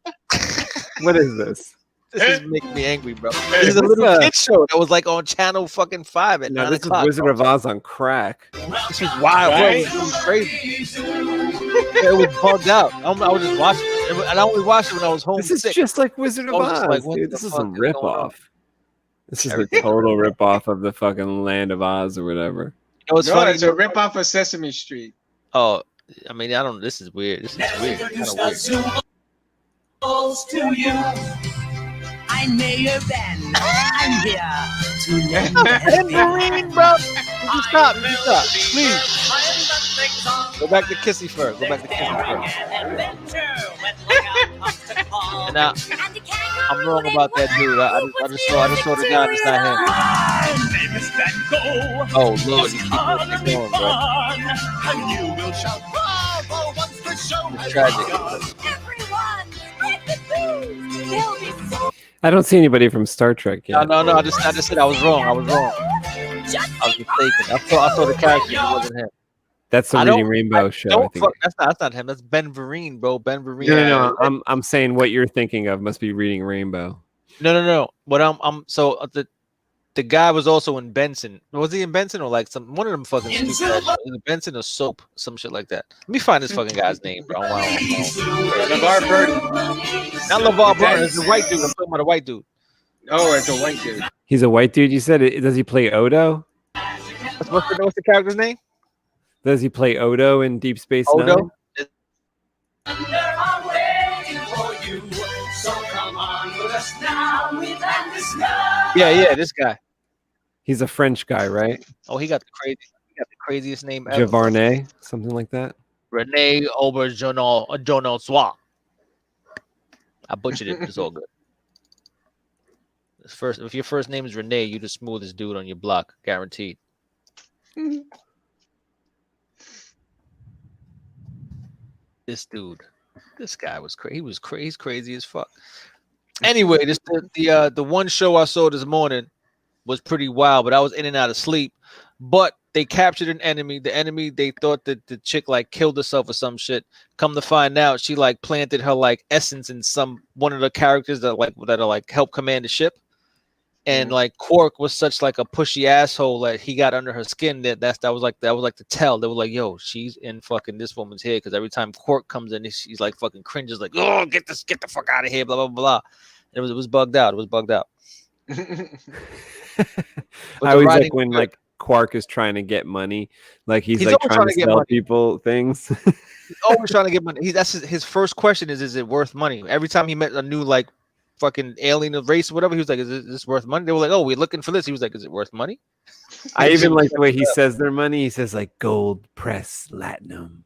What is this? This is making me angry, bro. This is a little kid show that was like on channel fucking 5 at 9 o'clock. This is Wizard of Oz on crack. This was wild, right? Bro. It was crazy. It was bugged out. I was just watching it, and I only watched it when I was home. This is just like Wizard of Oz. Like, dude, this is a ripoff. This is a total ripoff of the fucking Land of Oz or whatever. You know, it's funny. It's a ripoff of Sesame Street. Oh, I mean, I don't. This is weird. This is weird. Kind of weird. To you. I'm Mayor Ben. I'm here to Ben Vereen, bro. You stop. Please. Go back to Kissy first. Now, I'm wrong about that dude. I just saw the guy that's not him. Oh Lord, you keep going, bro. It's tragic. I don't see anybody from Star Trek yet. No. I just said I was wrong. I was mistaken. I saw the character. It wasn't him. That's the Reading Rainbow show. I think. That's not him. That's Ben Vereen, bro. Ben Vereen. No. I'm saying what you're thinking of must be Reading Rainbow. No. What so the guy was also in Benson. Was he in Benson or like one of them fucking stupid Benson or Soap, some shit like that? Let me find this fucking guy's name, bro. LeVar Burton. Not LeVar Burton. It's the white dude. I'm talking about a white dude. Oh, it's a white dude. He's a white dude. You said it. Does he play Odo? What's the character's name? Does he play Odo in Deep Space Odo? Nine? Yeah, this guy. He's a French guy, right? Oh, he got the craziest name ever. Javarnay, something like that. Rene Auberjonois. I butchered it. It's all good. If your first name is Rene, you're the smoothest dude on your block, guaranteed. This guy was crazy. He's crazy as fuck. Anyway, the one show I saw this morning was pretty wild, but I was in and out of sleep. But they captured an enemy. The enemy, they thought that the chick like killed herself or some shit. Come to find out, she like planted her like essence in one of the characters that are help command the ship. And like Quark was such like a pushy asshole that he got under her skin. That was like the tell. They were like, yo, she's in fucking this woman's head, because every time Quark comes in, she's like fucking cringes, like, oh, get the fuck out of here, blah blah blah. And it was bugged out. I always like when like Quark is trying to get money, like he's like trying to sell people things. He's always trying to get money. That's his first question is it worth money? Every time he met a new like fucking alien race or whatever, he was like, is this worth money? They were like, oh, we're looking for this. He was like, is it worth money? I even like the way he says their money. He says like gold press latinum.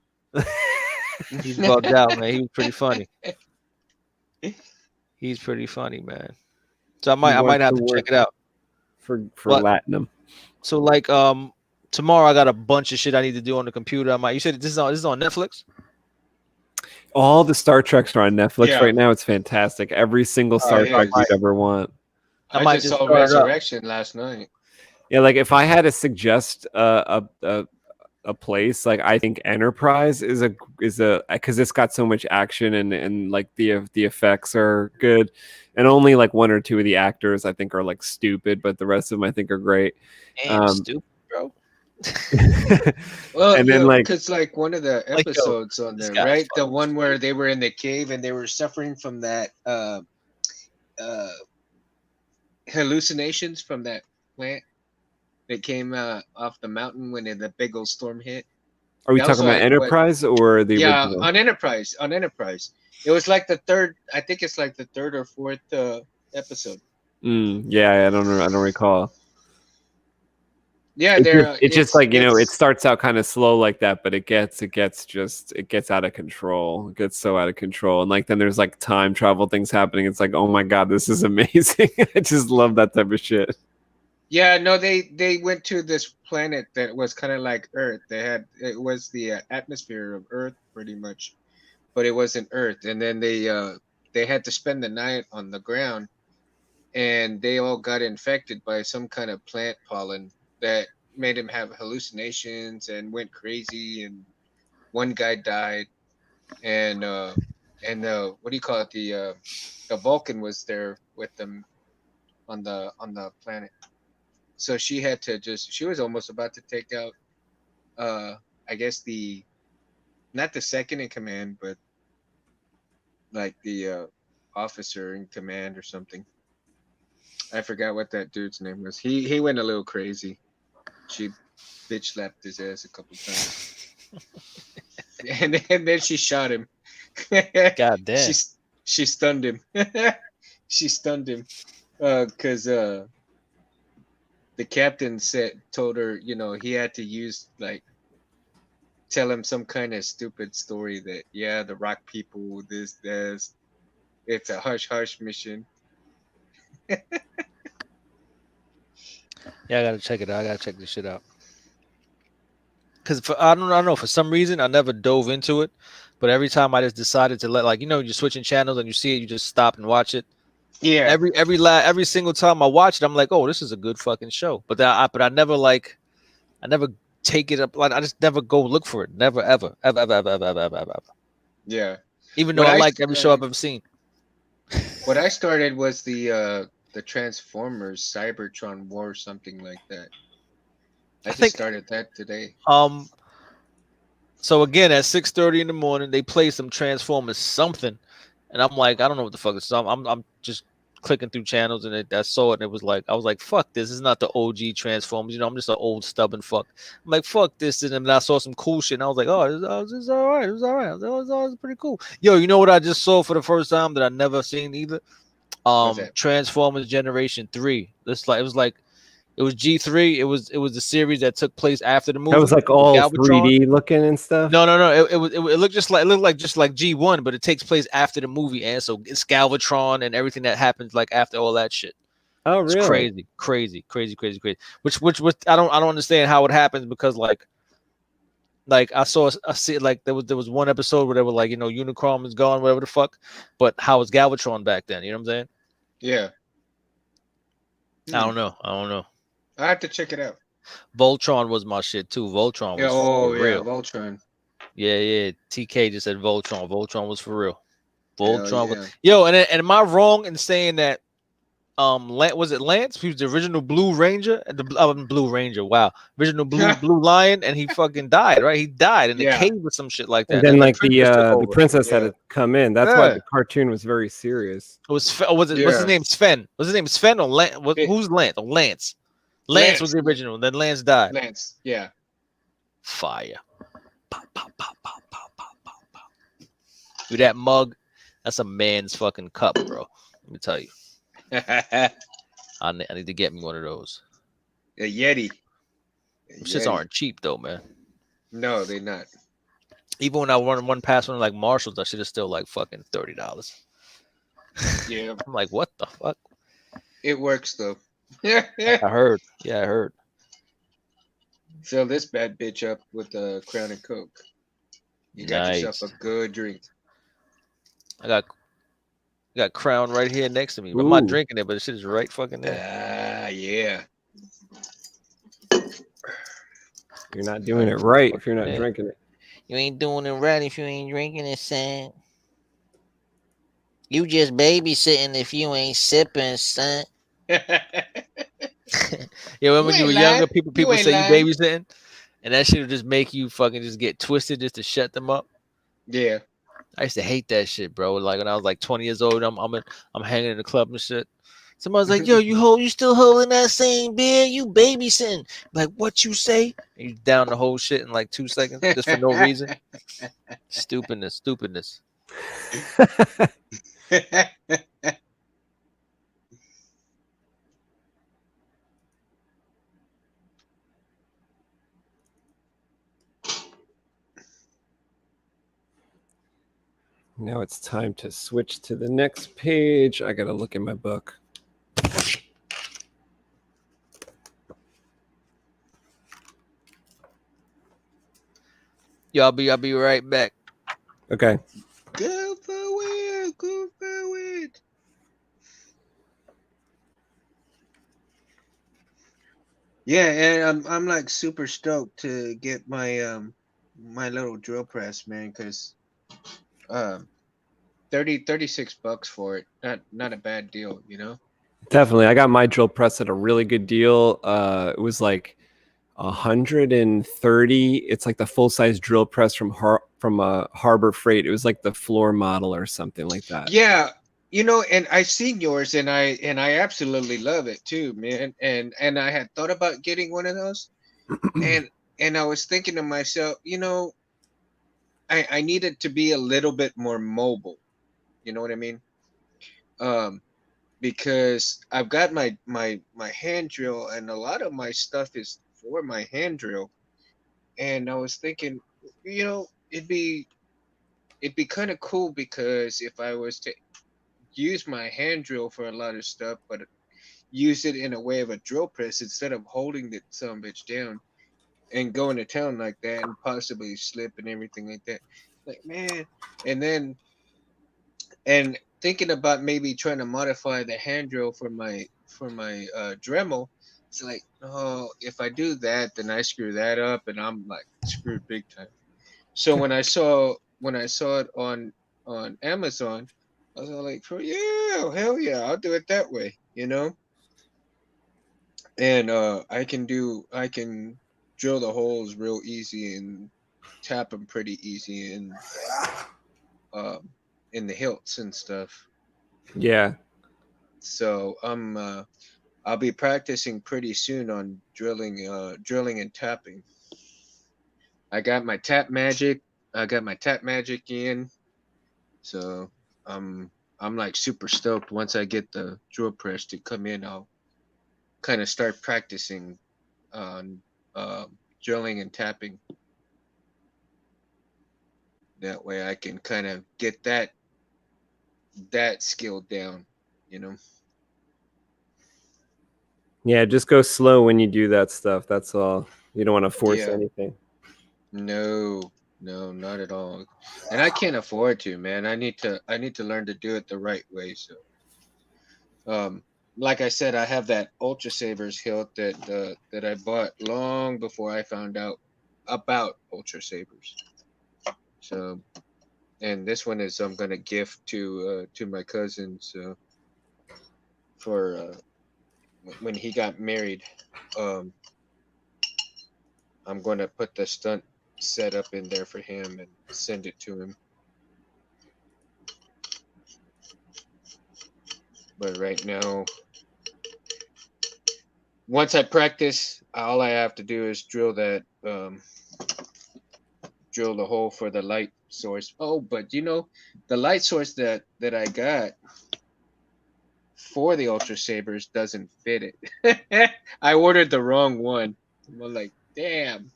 He's bugged out, man. He was pretty funny. He's pretty funny, man. So I might have to check it out for latinum. So like tomorrow I got a bunch of shit I need to do on the computer. You said this is on Netflix? All the Star Treks are on Netflix right now. It's fantastic. Every single Star Trek you'd ever want. I just saw Resurrection last night. Yeah, like if I had to suggest a place, like I think Enterprise is a because it's got so much action and like the effects are good, and only like one or two of the actors I think are like stupid, but the rest of them I think are great. Stupid, bro. Well, and then because like one of the episodes on there, right? The one where they were in the cave and they were suffering from that hallucinations from that plant that came off the mountain when the big old storm hit. Are we talking about Enterprise or the original? On Enterprise. It was like the third. I think it's like the third or fourth episode. Yeah, I don't know. I don't recall. Yeah, it's just like, you know, it starts out kind of slow like that, but it gets out of control. It gets so out of control, and like then there's like time travel things happening. It's like, oh my god, this is amazing. I just love that type of shit. Yeah, no, they went to this planet that was kind of like Earth. It was the atmosphere of Earth pretty much, but it wasn't Earth. And then they had to spend the night on the ground, and they all got infected by some kind of plant pollen that made him have hallucinations and went crazy, and one guy died, and what do you call it, the Vulcan was there with them on the planet, so she was almost about to take out I guess not the second in command, but like the officer in command or something. I forgot what that dude's name was. He went a little crazy. She bitch slapped his ass a couple times. and then she shot him. God damn. She stunned him. She stunned him because the captain told her, you know, he had to use like tell him some kind of stupid story that the rock people this it's a hush mission. Yeah, I gotta check it out. I gotta check this shit out. Cause I don't know, for some reason I never dove into it, but every time I just decided to let, like, you know, you're switching channels and you see it, you just stop and watch it. Yeah. Every single time I watch it, I'm like, oh, this is a good fucking show. But I never take it up. Like, I just never go look for it. Never ever. Yeah. Even though I like every show I've ever seen. What I started was the Transformers Cybertron War, something like that. I think started that today. So again, at 6:30 in the morning, they play some Transformers something, and I'm like, I don't know what the fuck it's. I'm just clicking through channels, and I saw it, and it was like, I was like, fuck this. This is not the OG Transformers. You know, I'm just an old stubborn fuck. I'm like, fuck this, and then I saw some cool shit, and I was like, oh, this is all right. It was all right. It was pretty cool. Yo, you know what I just saw for the first time that I never seen either? Transformers Generation 3. It was G3. It was the series that took place after the movie. That was like all 3D looking and stuff. No. It looked just like G1, but it takes place after the movie, and so it's Galvatron and everything that happens like after all that shit. Oh, really? It's crazy. Which I don't understand how it happens, because like I see it, like there was one episode where they were like, you know, Unicron is gone, whatever the fuck, but how was Galvatron back then? You know what I'm saying? Yeah. I don't know. I have to check it out. Voltron was my shit too. Voltron was real. Voltron. Yeah. TK just said Voltron. Voltron was for real. Voltron was. Yo, and am I wrong in saying that was it Lance? He was the original Blue Ranger, Blue Ranger. Wow, original Blue Lion, and he fucking died. Right, he died in the cave or some shit like that. And then like the princess had to come in. That's why the cartoon was very serious. What's his name? Sven. Was his name Sven or Lance? Who's Lance? Oh, Lance. Lance was the original. Then Lance died. Lance, yeah. Fire. Pop. Dude, that mug, that's a man's fucking cup, bro. Let me tell you. I need to get me one of those. A Yeti. Shits aren't cheap though, man. No, they're not. Even when I run past one like Marshalls, that shit is still like fucking $30. Yeah. I'm like, what the fuck? It works though. I heard. Yeah, I heard. Fill this bad bitch up with a Crown and Coke. You got yourself a good drink. I got Crown right here next to me. I'm not drinking it, but the shit is right fucking there. Yeah. You're not doing it right if you're not drinking it. You ain't doing it right if you ain't drinking it, son. You just babysitting if you ain't sipping, son. Yeah, when you were younger, people say you babysitting, and that shit would just make you fucking just get twisted just to shut them up. Yeah. I used to hate that shit, bro. Like when I was like 20 years old, I'm hanging in the club and shit. Somebody's like, "Yo, you still holding that same beer? You babysitting?" Like, what you say? And you down the whole shit in like 2 seconds just for no reason. Stupidness. Now it's time to switch to the next page. I gotta look in my book. Yo, I'll be right back. Okay. Go forward. Yeah, and I'm like super stoked to get my my little drill press, man, because 36 bucks for it. Not a bad deal, you know. Definitely. I got my drill press at a really good deal. It was like 130. It's like the full-size drill press from Harbor Freight. It was like the floor model or something like that. Yeah, you know, and I've seen yours, and I absolutely love it too, man. And I had thought about getting one of those, and I was thinking to myself, you know, I need it to be a little bit more mobile. You know what I mean? Because I've got my hand drill, and a lot of my stuff is for my hand drill. And I was thinking, it'd be kind of cool, because if I was to use my hand drill for a lot of stuff, but use it in a way of a drill press instead of holding the some bitch down and going to town like that and possibly slip and everything like that. Like, man. And thinking about maybe trying to modify the hand drill for my Dremel. It's like, oh, if I do that, then I screw that up, and I'm like screwed big time. So when I saw it on Amazon, I was like, yeah, hell yeah, I'll do it that way, And I can drill the holes real easy and tap them pretty easy, and in the hilts and stuff. Yeah. So I'll be practicing pretty soon on drilling and tapping. I got my tap magic in. So I'm like super stoked. Once I get the drill press to come in, I'll kind of start practicing on drilling and tapping. That way I can kind of get that skill down, Yeah, just go slow when you do that stuff. That's all. You don't want to force anything. No, not at all. And I can't afford to, man. I need to learn to do it the right way. So, like I said, I have that Ultra Sabers hilt that I bought long before I found out about Ultra Sabers. So, and this one is I'm gonna gift to my cousin. So, for when he got married, I'm going to put the stunt setup in there for him and send it to him. But right now, once I practice, all I have to do is drill the hole for the light source. Oh, but the light source that I got for the Ultra Sabers doesn't fit it. I ordered the wrong one. I'm like, damn.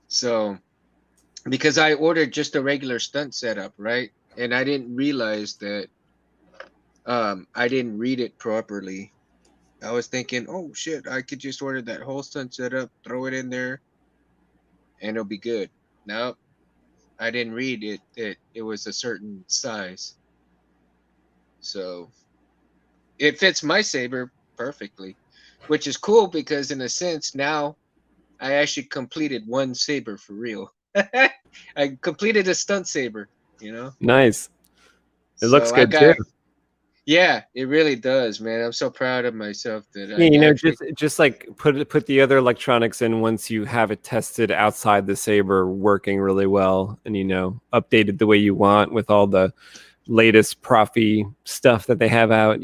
So, because I ordered just a regular stunt setup, right? And I didn't realize that I didn't read it properly. I was thinking, oh shit, I could just order that whole stunt setup, throw it in there, and it'll be good. No, I didn't read it. It was a certain size. So it fits my saber perfectly, which is cool because in a sense now I actually completed one saber for real. I completed a stunt saber, Nice. It looks good too. Yeah, it really does, man. I'm so proud of myself that just like put the other electronics in once you have it tested outside the saber working really well, and updated the way you want with all the latest profi stuff that they have out,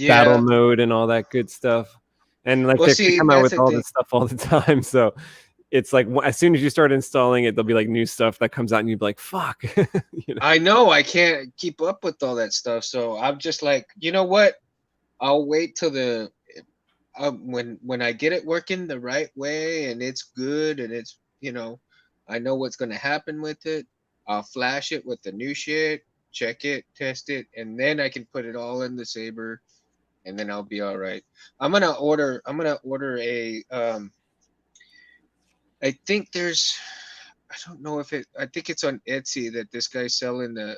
battle mode and all that good stuff. And like they come out with all this stuff all the time, so it's like as soon as you start installing it, there'll be like new stuff that comes out, and you'll be like, "Fuck!" I know I can't keep up with all that stuff, so I'm just like, you know what? I'll wait till when I get it working the right way and it's good and it's I know what's gonna happen with it. I'll flash it with the new shit, check it, test it, and then I can put it all in the saber, and then I'll be all right. I'm gonna order a I think I don't know if I think it's on Etsy that this guy's selling the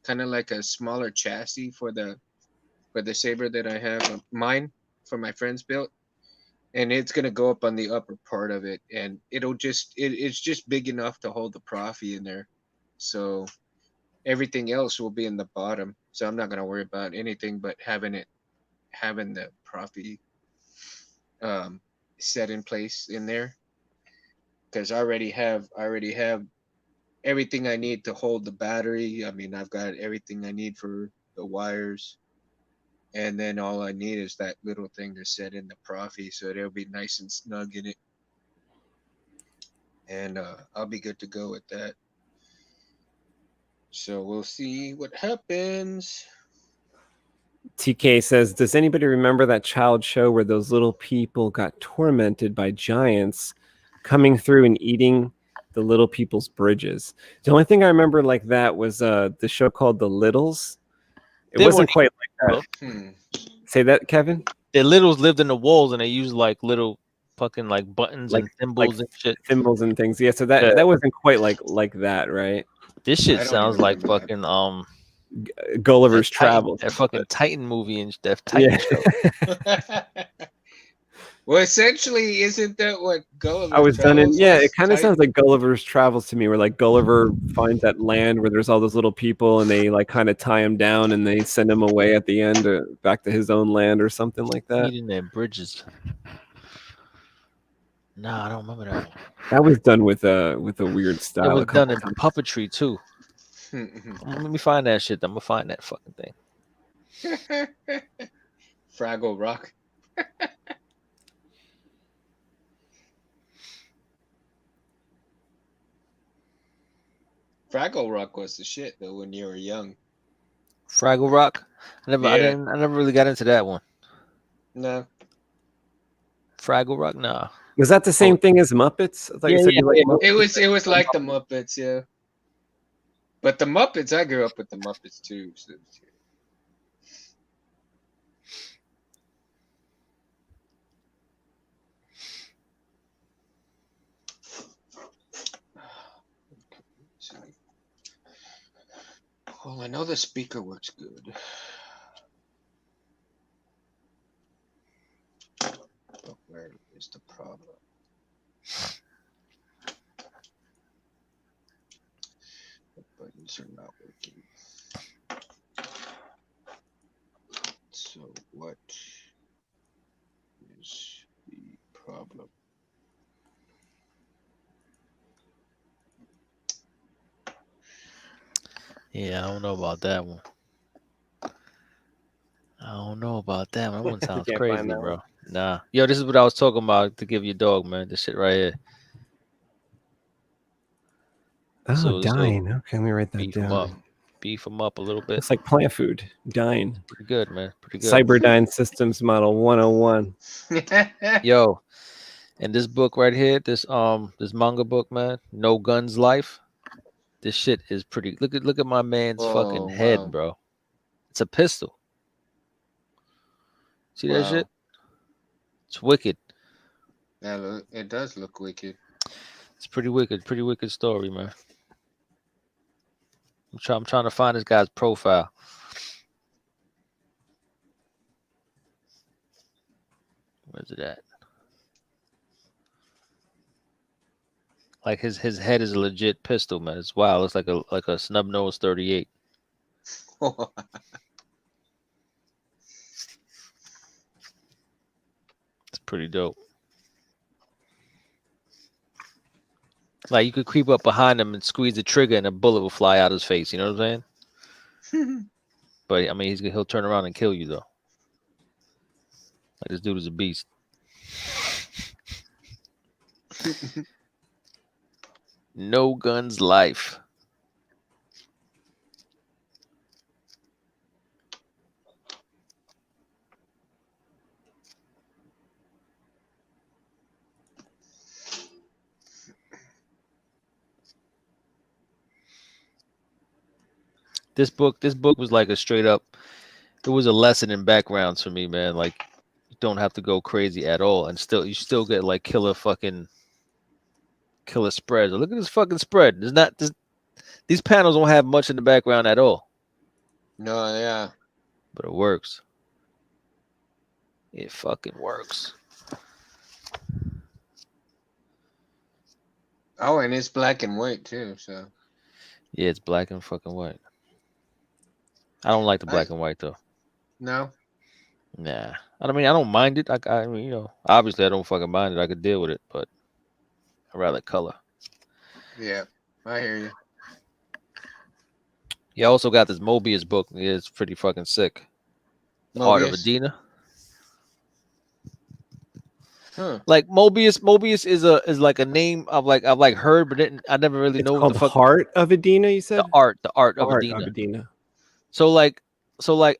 kind of like a smaller chassis for the saber that I have, mine for my friend's built, and it's gonna go up on the upper part of it, and it's just big enough to hold the profi in there, so everything else will be in the bottom. So I'm not gonna worry about anything but having the profi set in place in there. Because I already have everything I need to hold the battery. I mean, I've got everything I need for the wires, and then all I need is that little thing to set in the profi, so it'll be nice and snug in it. and I'll be good to go with that. So we'll see what happens. TK says, does anybody remember that child show where those little people got tormented by giants coming through and eating the little people's bridges? The only thing I remember like that was the show called The Littles. It wasn't quite like that. Say that, Kevin? The littles lived in the walls and they used like little fucking like buttons and thimbles and shit. Thimbles and things. Yeah, so that wasn't quite like that, right? This shit sounds like fucking Gulliver's Travels. That fucking Titan movie and that Titan show. Well, essentially, isn't that what Gulliver? I was done in. Yeah, it kind of sounds like Gulliver's Travels to me, where like Gulliver finds that land where there's all those little people, and they like kind of tie him down, and they send him away at the end, back to his own land or something like that. Eating their bridges. Nah, I don't remember that one. That was done with a weird style. It was done in puppetry too. Let me find that shit. I'm gonna find that fucking thing. Fraggle Rock. Fraggle Rock was the shit though when you were young. Fraggle Rock? I never really got into that one. No. Fraggle Rock? Nah. Was that the same thing as Muppets? I thought you said you liked Muppets. It was like the Muppets, yeah. But the Muppets, I grew up with the Muppets too. So. Well, I know the speaker works good. But where is the problem? The buttons are not working. So what is the problem? Yeah, I don't know about that one. That one sounds crazy, bro. Nah. Yo, this is what I was talking about to give you a dog, man. This shit right here. Oh, dine. Okay, let me write that down. Beef them up a little bit. It's like plant food. Dine. Pretty good, man. Pretty good. Cyberdyne Systems Model 101. Yo, and this book right here, this manga book, man, No Guns Life. This shit is pretty. Look at my man's fucking head, bro. It's a pistol. See that shit? It's wicked. Yeah, it does look wicked. It's pretty wicked. Pretty wicked story, man. I'm trying to find this guy's profile. Where's it at? Like his head is a legit pistol, man. It's wild. It's like a snub nose 38. It's pretty dope. Like you could creep up behind him and squeeze the trigger, and a bullet will fly out his face. You know what I'm saying? But I mean, he'll turn around and kill you though. Like this dude is a beast. No Guns Life. This book was like a straight up. It was a lesson in backgrounds for me, man. Like, you don't have to go crazy at all, and you still get like killer spreads. Look at this fucking spread. These panels don't have much in the background at all. No, yeah. But it works. It fucking works. Oh, and it's black and white too, so. Yeah, it's black and fucking white. I don't like the black and white though. No. Nah. I mean, I don't mind it. I mean, you know, obviously I don't fucking mind it. I could deal with it, but I'd rather color. Yeah, I hear you. You also got this Mobius book. It's pretty fucking sick. The Art of Adina. Huh. Like Mobius is like a name I've heard, but I never really It's know what called the fuck Heart of Edina, you said? the art of Heart Adina. of Edina. So like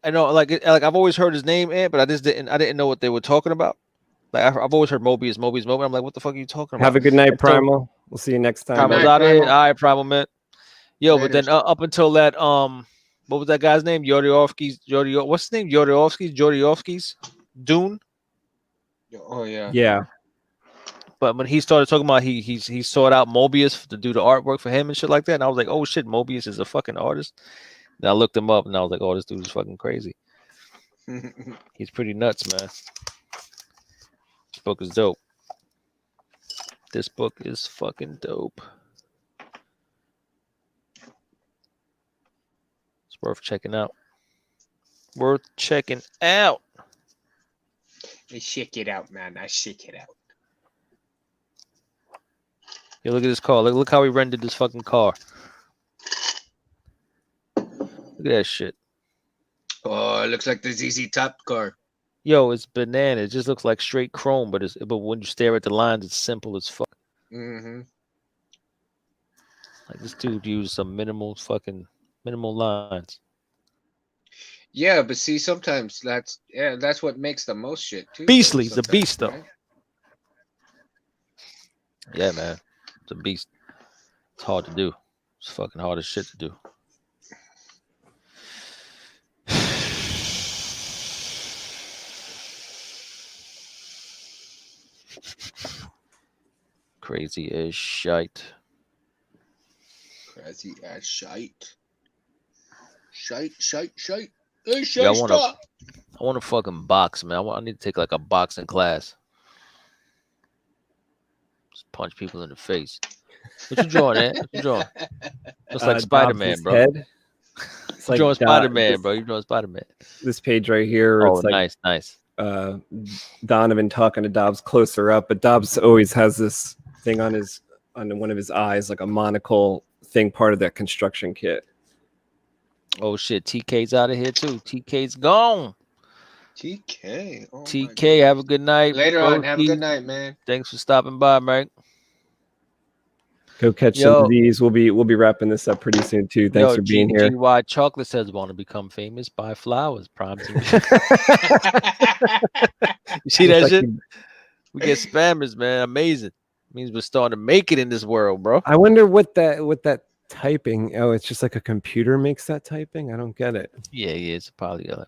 I know like I've always heard his name, but I didn't know what they were talking about. Like I've always heard Mobius. I'm like, what the fuck are you talking about? Have a good night, And so Primal. We'll see you next time. Primal's night, out of here. Primal. All right, Primal, man. Yo, but Later. then up until that what was that guy's name? What's his name? Yoriovsky's Dune. Oh yeah. Yeah. But when he started talking about he sought out Mobius to do the artwork for him and shit like that, and I was like, oh shit, Mobius is a fucking artist. And I looked him up and I was like, oh, this dude is fucking crazy. He's pretty nuts, man. This book is dope. This book is fucking dope. It's worth checking out. Worth checking out. I check it out, man. I check it out. Yo, look at this car. Look how he rendered this fucking car. Look at that shit. Oh, it looks like the ZZ Top car. Yo, it's banana. It just looks like straight chrome, but when you stare at the lines, it's simple as fuck. Mm-hmm. Like this dude used some minimal lines. Yeah, but see, sometimes that's what makes the most shit too. Beastly, the sometimes, beast though. right? Yeah, man, it's a beast. It's hard to do. It's fucking hard as shit to do. Crazy as shite. Crazy as shite. Shite. Hey, shite, Yeah, stop. I want a fucking box, man. I need to take like a boxing class. Just punch people in the face. What you drawing, man? What you drawing? Looks like Spider-Man, bro. Head. It's You're drawing Spider-Man, bro. You're drawing Spider-Man. This page right here. Oh, it's like, nice. Donovan talking to Dobbs closer up, but Dobbs always has this thing on one of his eyes, like a monocle thing, part of that construction kit. Oh shit, TK's out of here too. TK's gone. TK. Oh, TK, have a good night. Later bro. on, have a good night, man. Thanks for stopping by, Mike. Go catch some of these. We'll be wrapping this up pretty soon too. Thanks for being here. GY Chocolate says, want to become famous? Buy flowers. Prime. You see that shit? We get spammers, man. Amazing. Means we're starting to make it in this world, bro. I wonder what that typing. Oh, it's just like a computer makes that typing. I don't get it. Yeah. It's probably a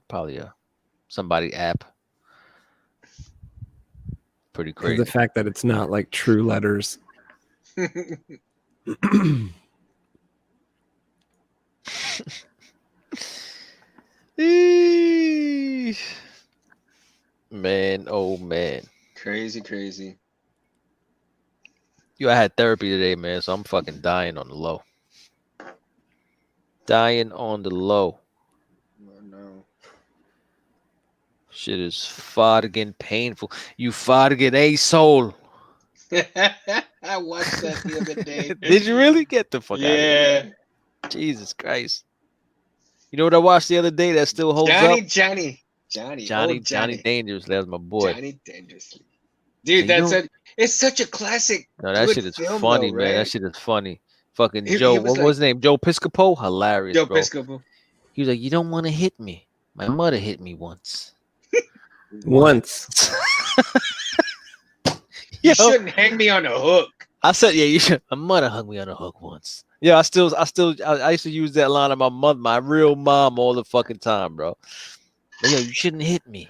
somebody app. Pretty crazy. The fact that it's not like true letters. Man, oh man. Crazy. I had therapy today, man, so I'm fucking dying on the low. Dying on the low. Oh, no. Shit is fucking painful. You fucking asshole. I watched that the other day. Did you really? Get the fuck out of Yeah. here. Jesus Christ. You know what I watched the other day that still holds up? Johnny Dangerous. That was my boy. Johnny Dangerously. Dude, it's such a classic. No, that shit is film, funny, though, man. right? That shit is funny. Fucking He Joe. was What was his name? Joe Piscopo? Hilarious, Joe bro. Piscopo. He was like, you don't want to hit me. My mother hit me once. Once. You shouldn't hang me on a hook. I said, yeah, you should. My mother hung me on a hook once. Yeah, I used to use that line of my mother, my real mom, all the fucking time, bro. But yo, you shouldn't hit me.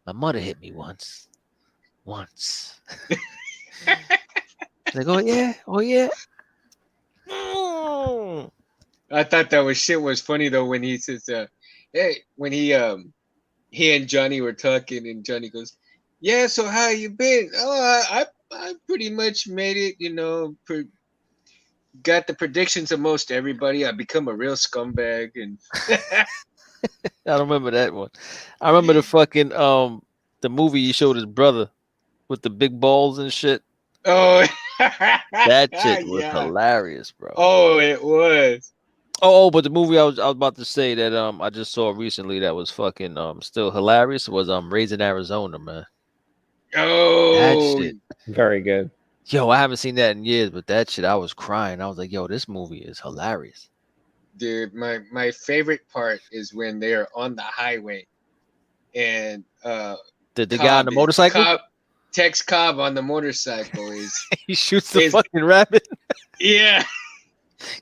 My mother hit me once. Like, oh yeah. I thought that shit was funny though when he says, "Hey," when he and Johnny were talking, and Johnny goes, "Yeah, so how you been? Oh, I pretty much made it. You know, got the predictions of most everybody. I become a real scumbag." And I don't remember that one. I remember the fucking the movie he showed his brother with the big balls and shit. Oh, that shit was hilarious, bro. Oh, it was. Oh, but the movie I was about to say that I just saw recently that was fucking still hilarious was Raising Arizona, man. Oh, That shit. Very good. Yo, I haven't seen that in years, but that shit, I was crying. I was like, yo, this movie is hilarious. Dude, my favorite part is when they're on the highway and The guy on the motorcycle? Tex Cobb on the motorcycle is he shoots the fucking rabbit. Yeah.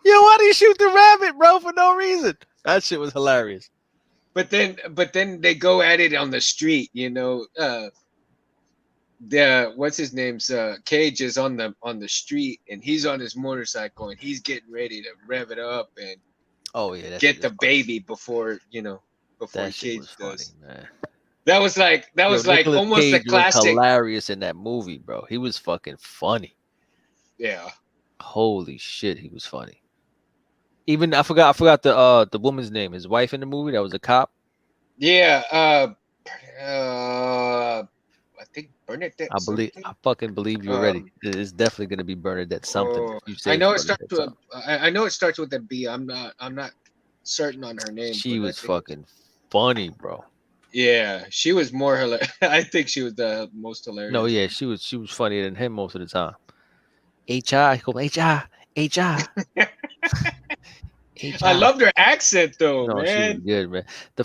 Yo, why did he shoot the rabbit, bro, for no reason? That shit was hilarious. But then they go at it on the street, you know. The what's his name's Cage is on the street and he's on his motorcycle and he's getting ready to rev it up and get the baby before that Cage was does. funny, man. That was like Nicolas almost Cage a classic. Was hilarious in that movie, bro. He was fucking funny. Yeah. Holy shit, he was funny. Even I forgot the woman's name. His wife in the movie that was a cop. Yeah. I think Bernadette. I fucking believe you already. It's definitely gonna be Bernadette something. I know it starts with a B. I'm not certain on her name. She was fucking funny, bro. Yeah, she was more hilarious. I think she was the most hilarious. No, yeah, she was funnier than him most of the time. HR. I loved her accent though, no, man. She was good, man. The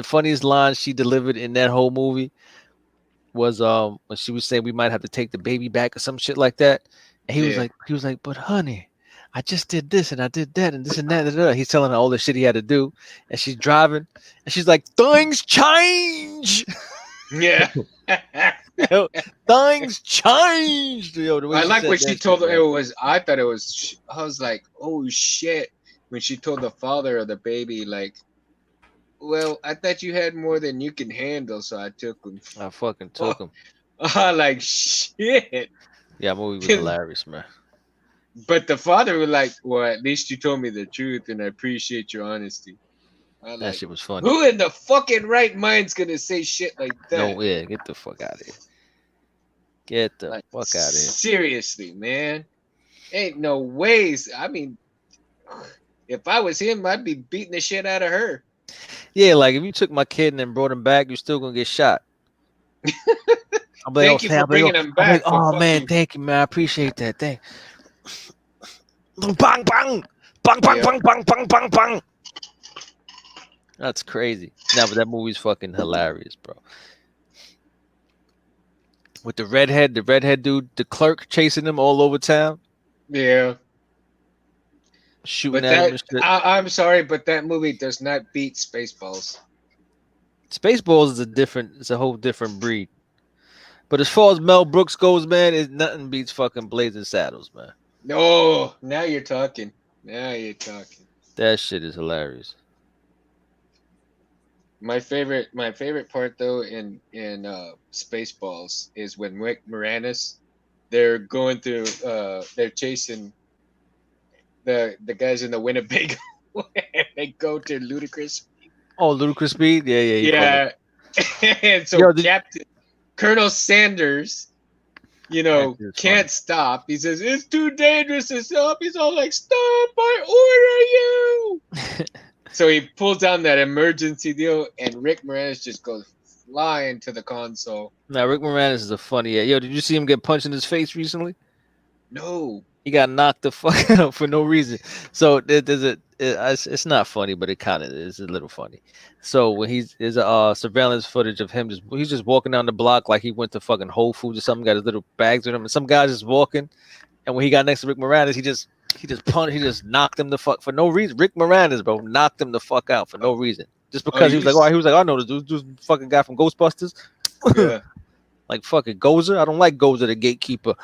funniest line she delivered in that whole movie was when she was saying we might have to take the baby back or some shit like that. And he was like, but honey, I just did this and I did that and this and that. He's telling her all the shit he had to do, and she's driving, and she's like, things change. Yeah. Yo, things changed. Yo, the way I like when she told her shit, it was. I thought it was. I was like, oh shit. When she told the father of the baby, like, well, I thought you had more than you can handle, so I took him. I fucking took him. Like shit. Yeah, movie was hilarious, man. But the father was like, well, at least you told me the truth, and I appreciate your honesty. That shit was funny. Who in the fucking right mind's gonna say shit like that? No, yeah, get the fuck out of here. Get the fuck out of here. Seriously, man. Ain't no ways. I mean, if I was him, I'd be beating the shit out of her. Yeah, like if you took my kid and then brought him back, you're still gonna get shot. I'm like, Thank you for bringing him back. Like, oh man, thank you, man. I appreciate that. Thank. Bang, bang, bang, bang, bang, bang, bang, bang, bang. That's crazy. No, but that movie's fucking hilarious, bro. With the redhead dude, the clerk chasing him all over town. Yeah. Shooting at him and shit. I'm sorry, but that movie does not beat Spaceballs. Spaceballs is a whole different breed. But as far as Mel Brooks goes, man, nothing beats fucking Blazing Saddles, man. No, now you're talking. That shit is hilarious. My favorite part though in Spaceballs is when Rick Moranis, they're going through they're chasing the guys in the Winnebago. They go to Ludicrous. Oh, Ludicrous Speed? Yeah. And so Colonel Sanders, can't stop. He says, it's too dangerous to stop. He's all like, stop, I order you. So he pulls down that emergency deal, and Rick Moranis just goes flying to the console. Now, Rick Moranis is a funny. Yo, did you see him get punched in his face recently? No. He got knocked the fuck out for no reason. So it's not funny, but it kind of is a little funny. So when there's a surveillance footage of him he's just walking down the block like he went to fucking Whole Foods or something, got his little bags with him, and some guy just walking, and when he got next to Rick Moranis, he just knocked him the fuck for no reason. Rick Moranis, bro, knocked him the fuck out for no reason. Just because he was like, I know this dude's fucking guy from Ghostbusters. Yeah. Like fucking Gozer. I don't like Gozer the gatekeeper.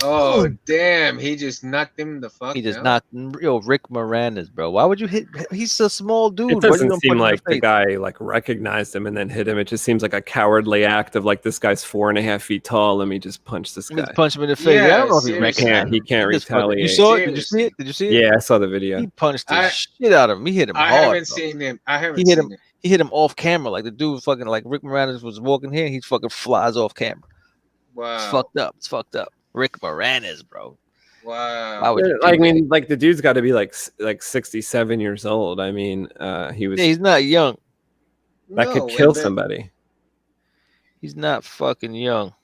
Oh damn! He just knocked him the fuck. He just knocked Rick Moranis, bro. Why would you hit? He's a small dude. It doesn't seem like the guy like recognized him and then hit him. It just seems like a cowardly act of like, this guy's 4.5 feet tall. Let me just punch this guy. Just punch him in the face. Yeah, I don't know if he recognized. He can't retaliate. You saw it? Did you see it? Did you see it? Yeah, I saw the video. He punched the shit out of him. He hit him hard. I haven't seen him. He hit him off camera. Like the dude fucking like Rick Moranis was walking here. He fucking flies off camera. Wow. It's fucked up. Rick Moranis, bro. Wow. I mean, like the dude's got to be like 67 years old. I mean, he was. Yeah, he's not young. That could kill somebody. He's not fucking young.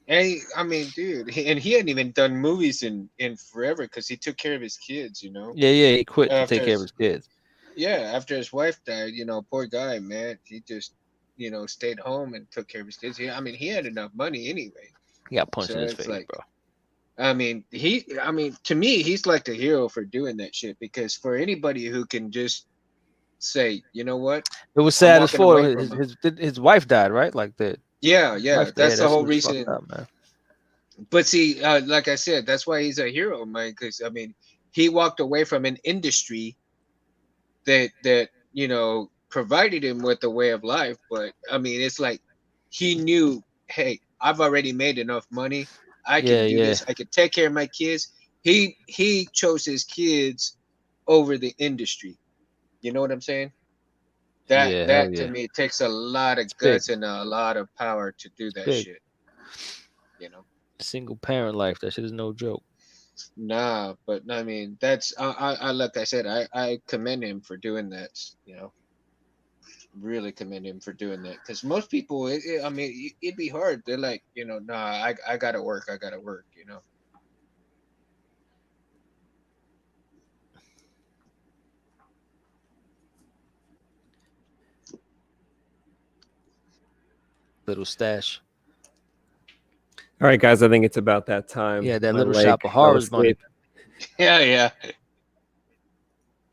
Hey, I mean, dude, and he hadn't even done movies in forever because he took care of his kids. Yeah, he quit to take After care of his kids. Yeah, after his wife died, poor guy, man. He just, stayed home and took care of his kids. I mean, he had enough money anyway. He got punched So in his it's face, like, bro. I mean, to me, he's like the hero for doing that shit because for anybody who can just say, you know what? It was I'm sad as walking away for from him. his wife died, right? Like that. Yeah, that's the whole shit was fucked reason. up, man. But see, like I said, that's why he's a hero, man. Because I mean, he walked away from an industry that provided him with a way of life. But I mean, it's like he knew, hey, I've already made enough money. I can do this. I can take care of my kids. He chose his kids over the industry. You know what I'm saying? That to me, it takes a lot of guts and a lot of power to do that shit. Single parent life, that shit is no joke. Nah, but I mean, that's I like I said, I commend him for doing that. Really commend him for doing that because most people, I mean, it'd be hard. They're like, nah, I gotta work, Little stash. All right, guys, I think it's about that time. Yeah, that My little leg shop of fell horrors money. asleep. Yeah.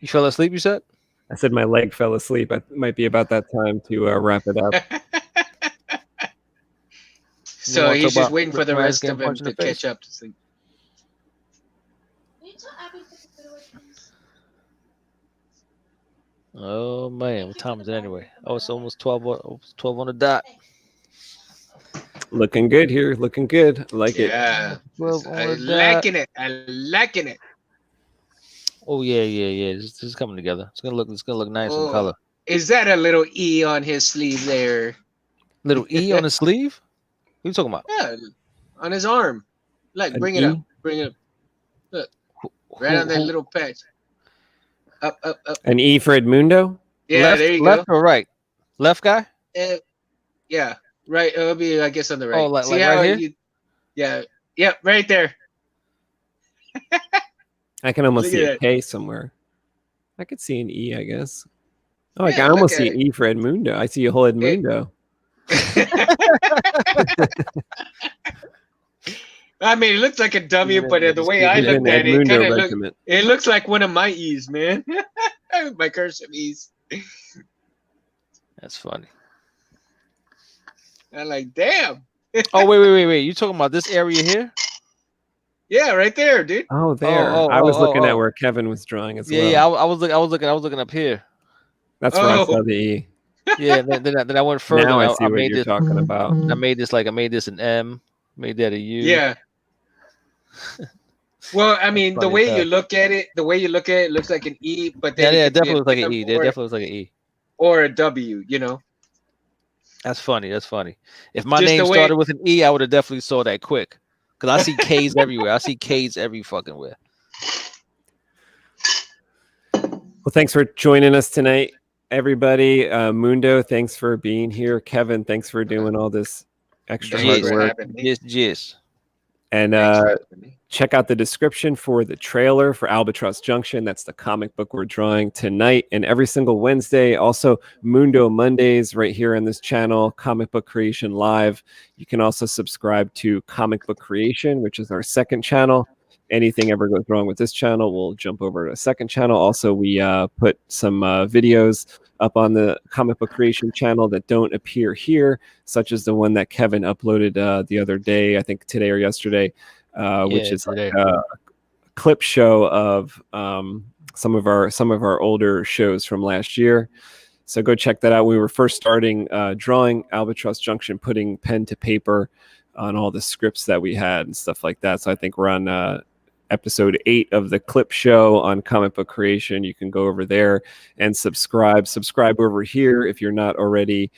You fell asleep, you said? I said my leg fell asleep. It might be about that time to wrap it up. So he's just waiting for the rest of him to catch up to sleep. Oh man, what time is it anyway? Oh, it's almost 12 on the dot. Looking good here. Looking good. I like it. Yeah. I'm liking it. Oh yeah. This is coming together. It's gonna look nice in color. Is that a little E on his sleeve there? Little E on his sleeve? What are you talking about? Yeah, on his arm. Like, bring it up. Look, right on that little patch. Up. An E for Edmundo? Yeah, there you go. Left or right? Left guy? Yeah, right. It'll be, I guess, on the right. Oh, like See how right here? Yeah, right there. I can almost Look see at a that. K somewhere. I could see an E, I guess. Oh, I can almost see an E for Edmundo. I see a whole Edmundo. I mean, it looks like a W, but the way I looked at it, it looks like one of my E's, man. My cursive E's. That's funny. I'm like, damn. Oh, wait. You talking about this area here? Yeah, right there, dude. Oh, there. I was looking at where Kevin was drawing as well. Yeah. I was looking up here. That's where I saw the E. Yeah. Then I went further. Now I see what you're talking about. I made this an M. Made that a U. Yeah. Well, I mean, the way you look at it, looks like an E, but then it definitely looks like an E. It definitely looks like an E. Or a W, That's funny. If my name started with an E, I would have definitely saw that quick. Because I see K's everywhere. I see K's every fucking where. Well, thanks for joining us tonight, everybody. Mundo, thanks for being here. Kevin, thanks for doing all this extra hard work. Yes. And check out the description for the trailer for Albatross Junction. That's the comic book we're drawing tonight and every single Wednesday. Also, Mundo Mondays right here on this channel, Comic Book Creation Live. You can also subscribe to Comic Book Creation, which is our second channel. Anything ever goes wrong with this channel, we'll jump over to a second channel. Also, we put some videos up on the Comic Book Creation channel that don't appear here, such as the one that Kevin uploaded the other day, I think today or yesterday, which is like a clip show of some of our older shows from last year. So go check that out. We were first starting drawing Albatross Junction, putting pen to paper on all the scripts that we had and stuff like that. So I think we're on episode 8 of the clip show on Comic Book Creation. You can go over there and subscribe over here if you're not already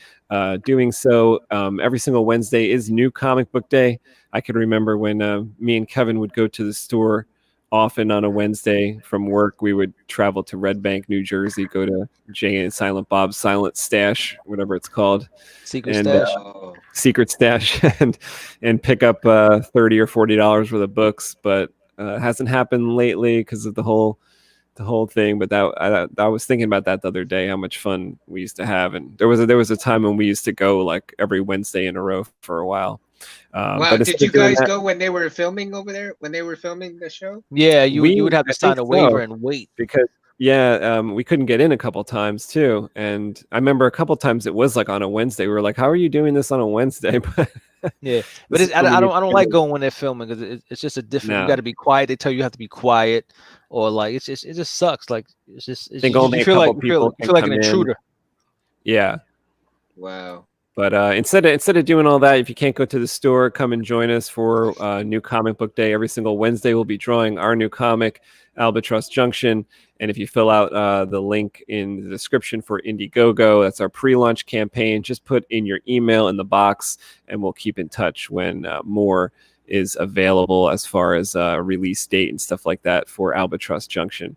doing so. Every single Wednesday is New Comic Book Day. I can remember when me and Kevin would go to the store often on a Wednesday from work. We would travel to Red Bank, New Jersey, go to Jay and Silent Bob's Silent Stash, whatever it's called. Secret Stash. secret stash and pick up $30 or $40 worth of books, but it hasn't happened lately because of the whole thing. But I was thinking about that the other day, how much fun we used to have, and there was a time when we used to go like every Wednesday in a row for a while. Wow, But did you guys go when they were filming over there? When they were filming the show? Yeah, you would have to sign a waiver and wait because we couldn't get in a couple times too. And I remember a couple times it was like on a Wednesday. We were like, "How are you doing this on a Wednesday?" Yeah, but I don't like going when they're filming because it's just a different. You got to be quiet. They tell you have to be quiet, or like it just sucks. Like you feel like an intruder. Yeah. Wow. But instead of doing all that, if you can't go to the store, come and join us for New Comic Book Day. Every single Wednesday, we'll be drawing our new comic, Albatross Junction. And if you fill out the link in the description for IndieGogo, that's our pre-launch campaign. Just put in your email in the box, and we'll keep in touch when more is available as far as release date and stuff like that for Albatross Junction.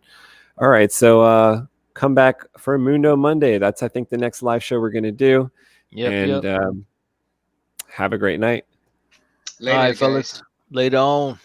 All right, so come back for Mundo Monday. That's, I think, the next live show we're going to do. Yep, have a great night. Later, all right, fellas. Later on.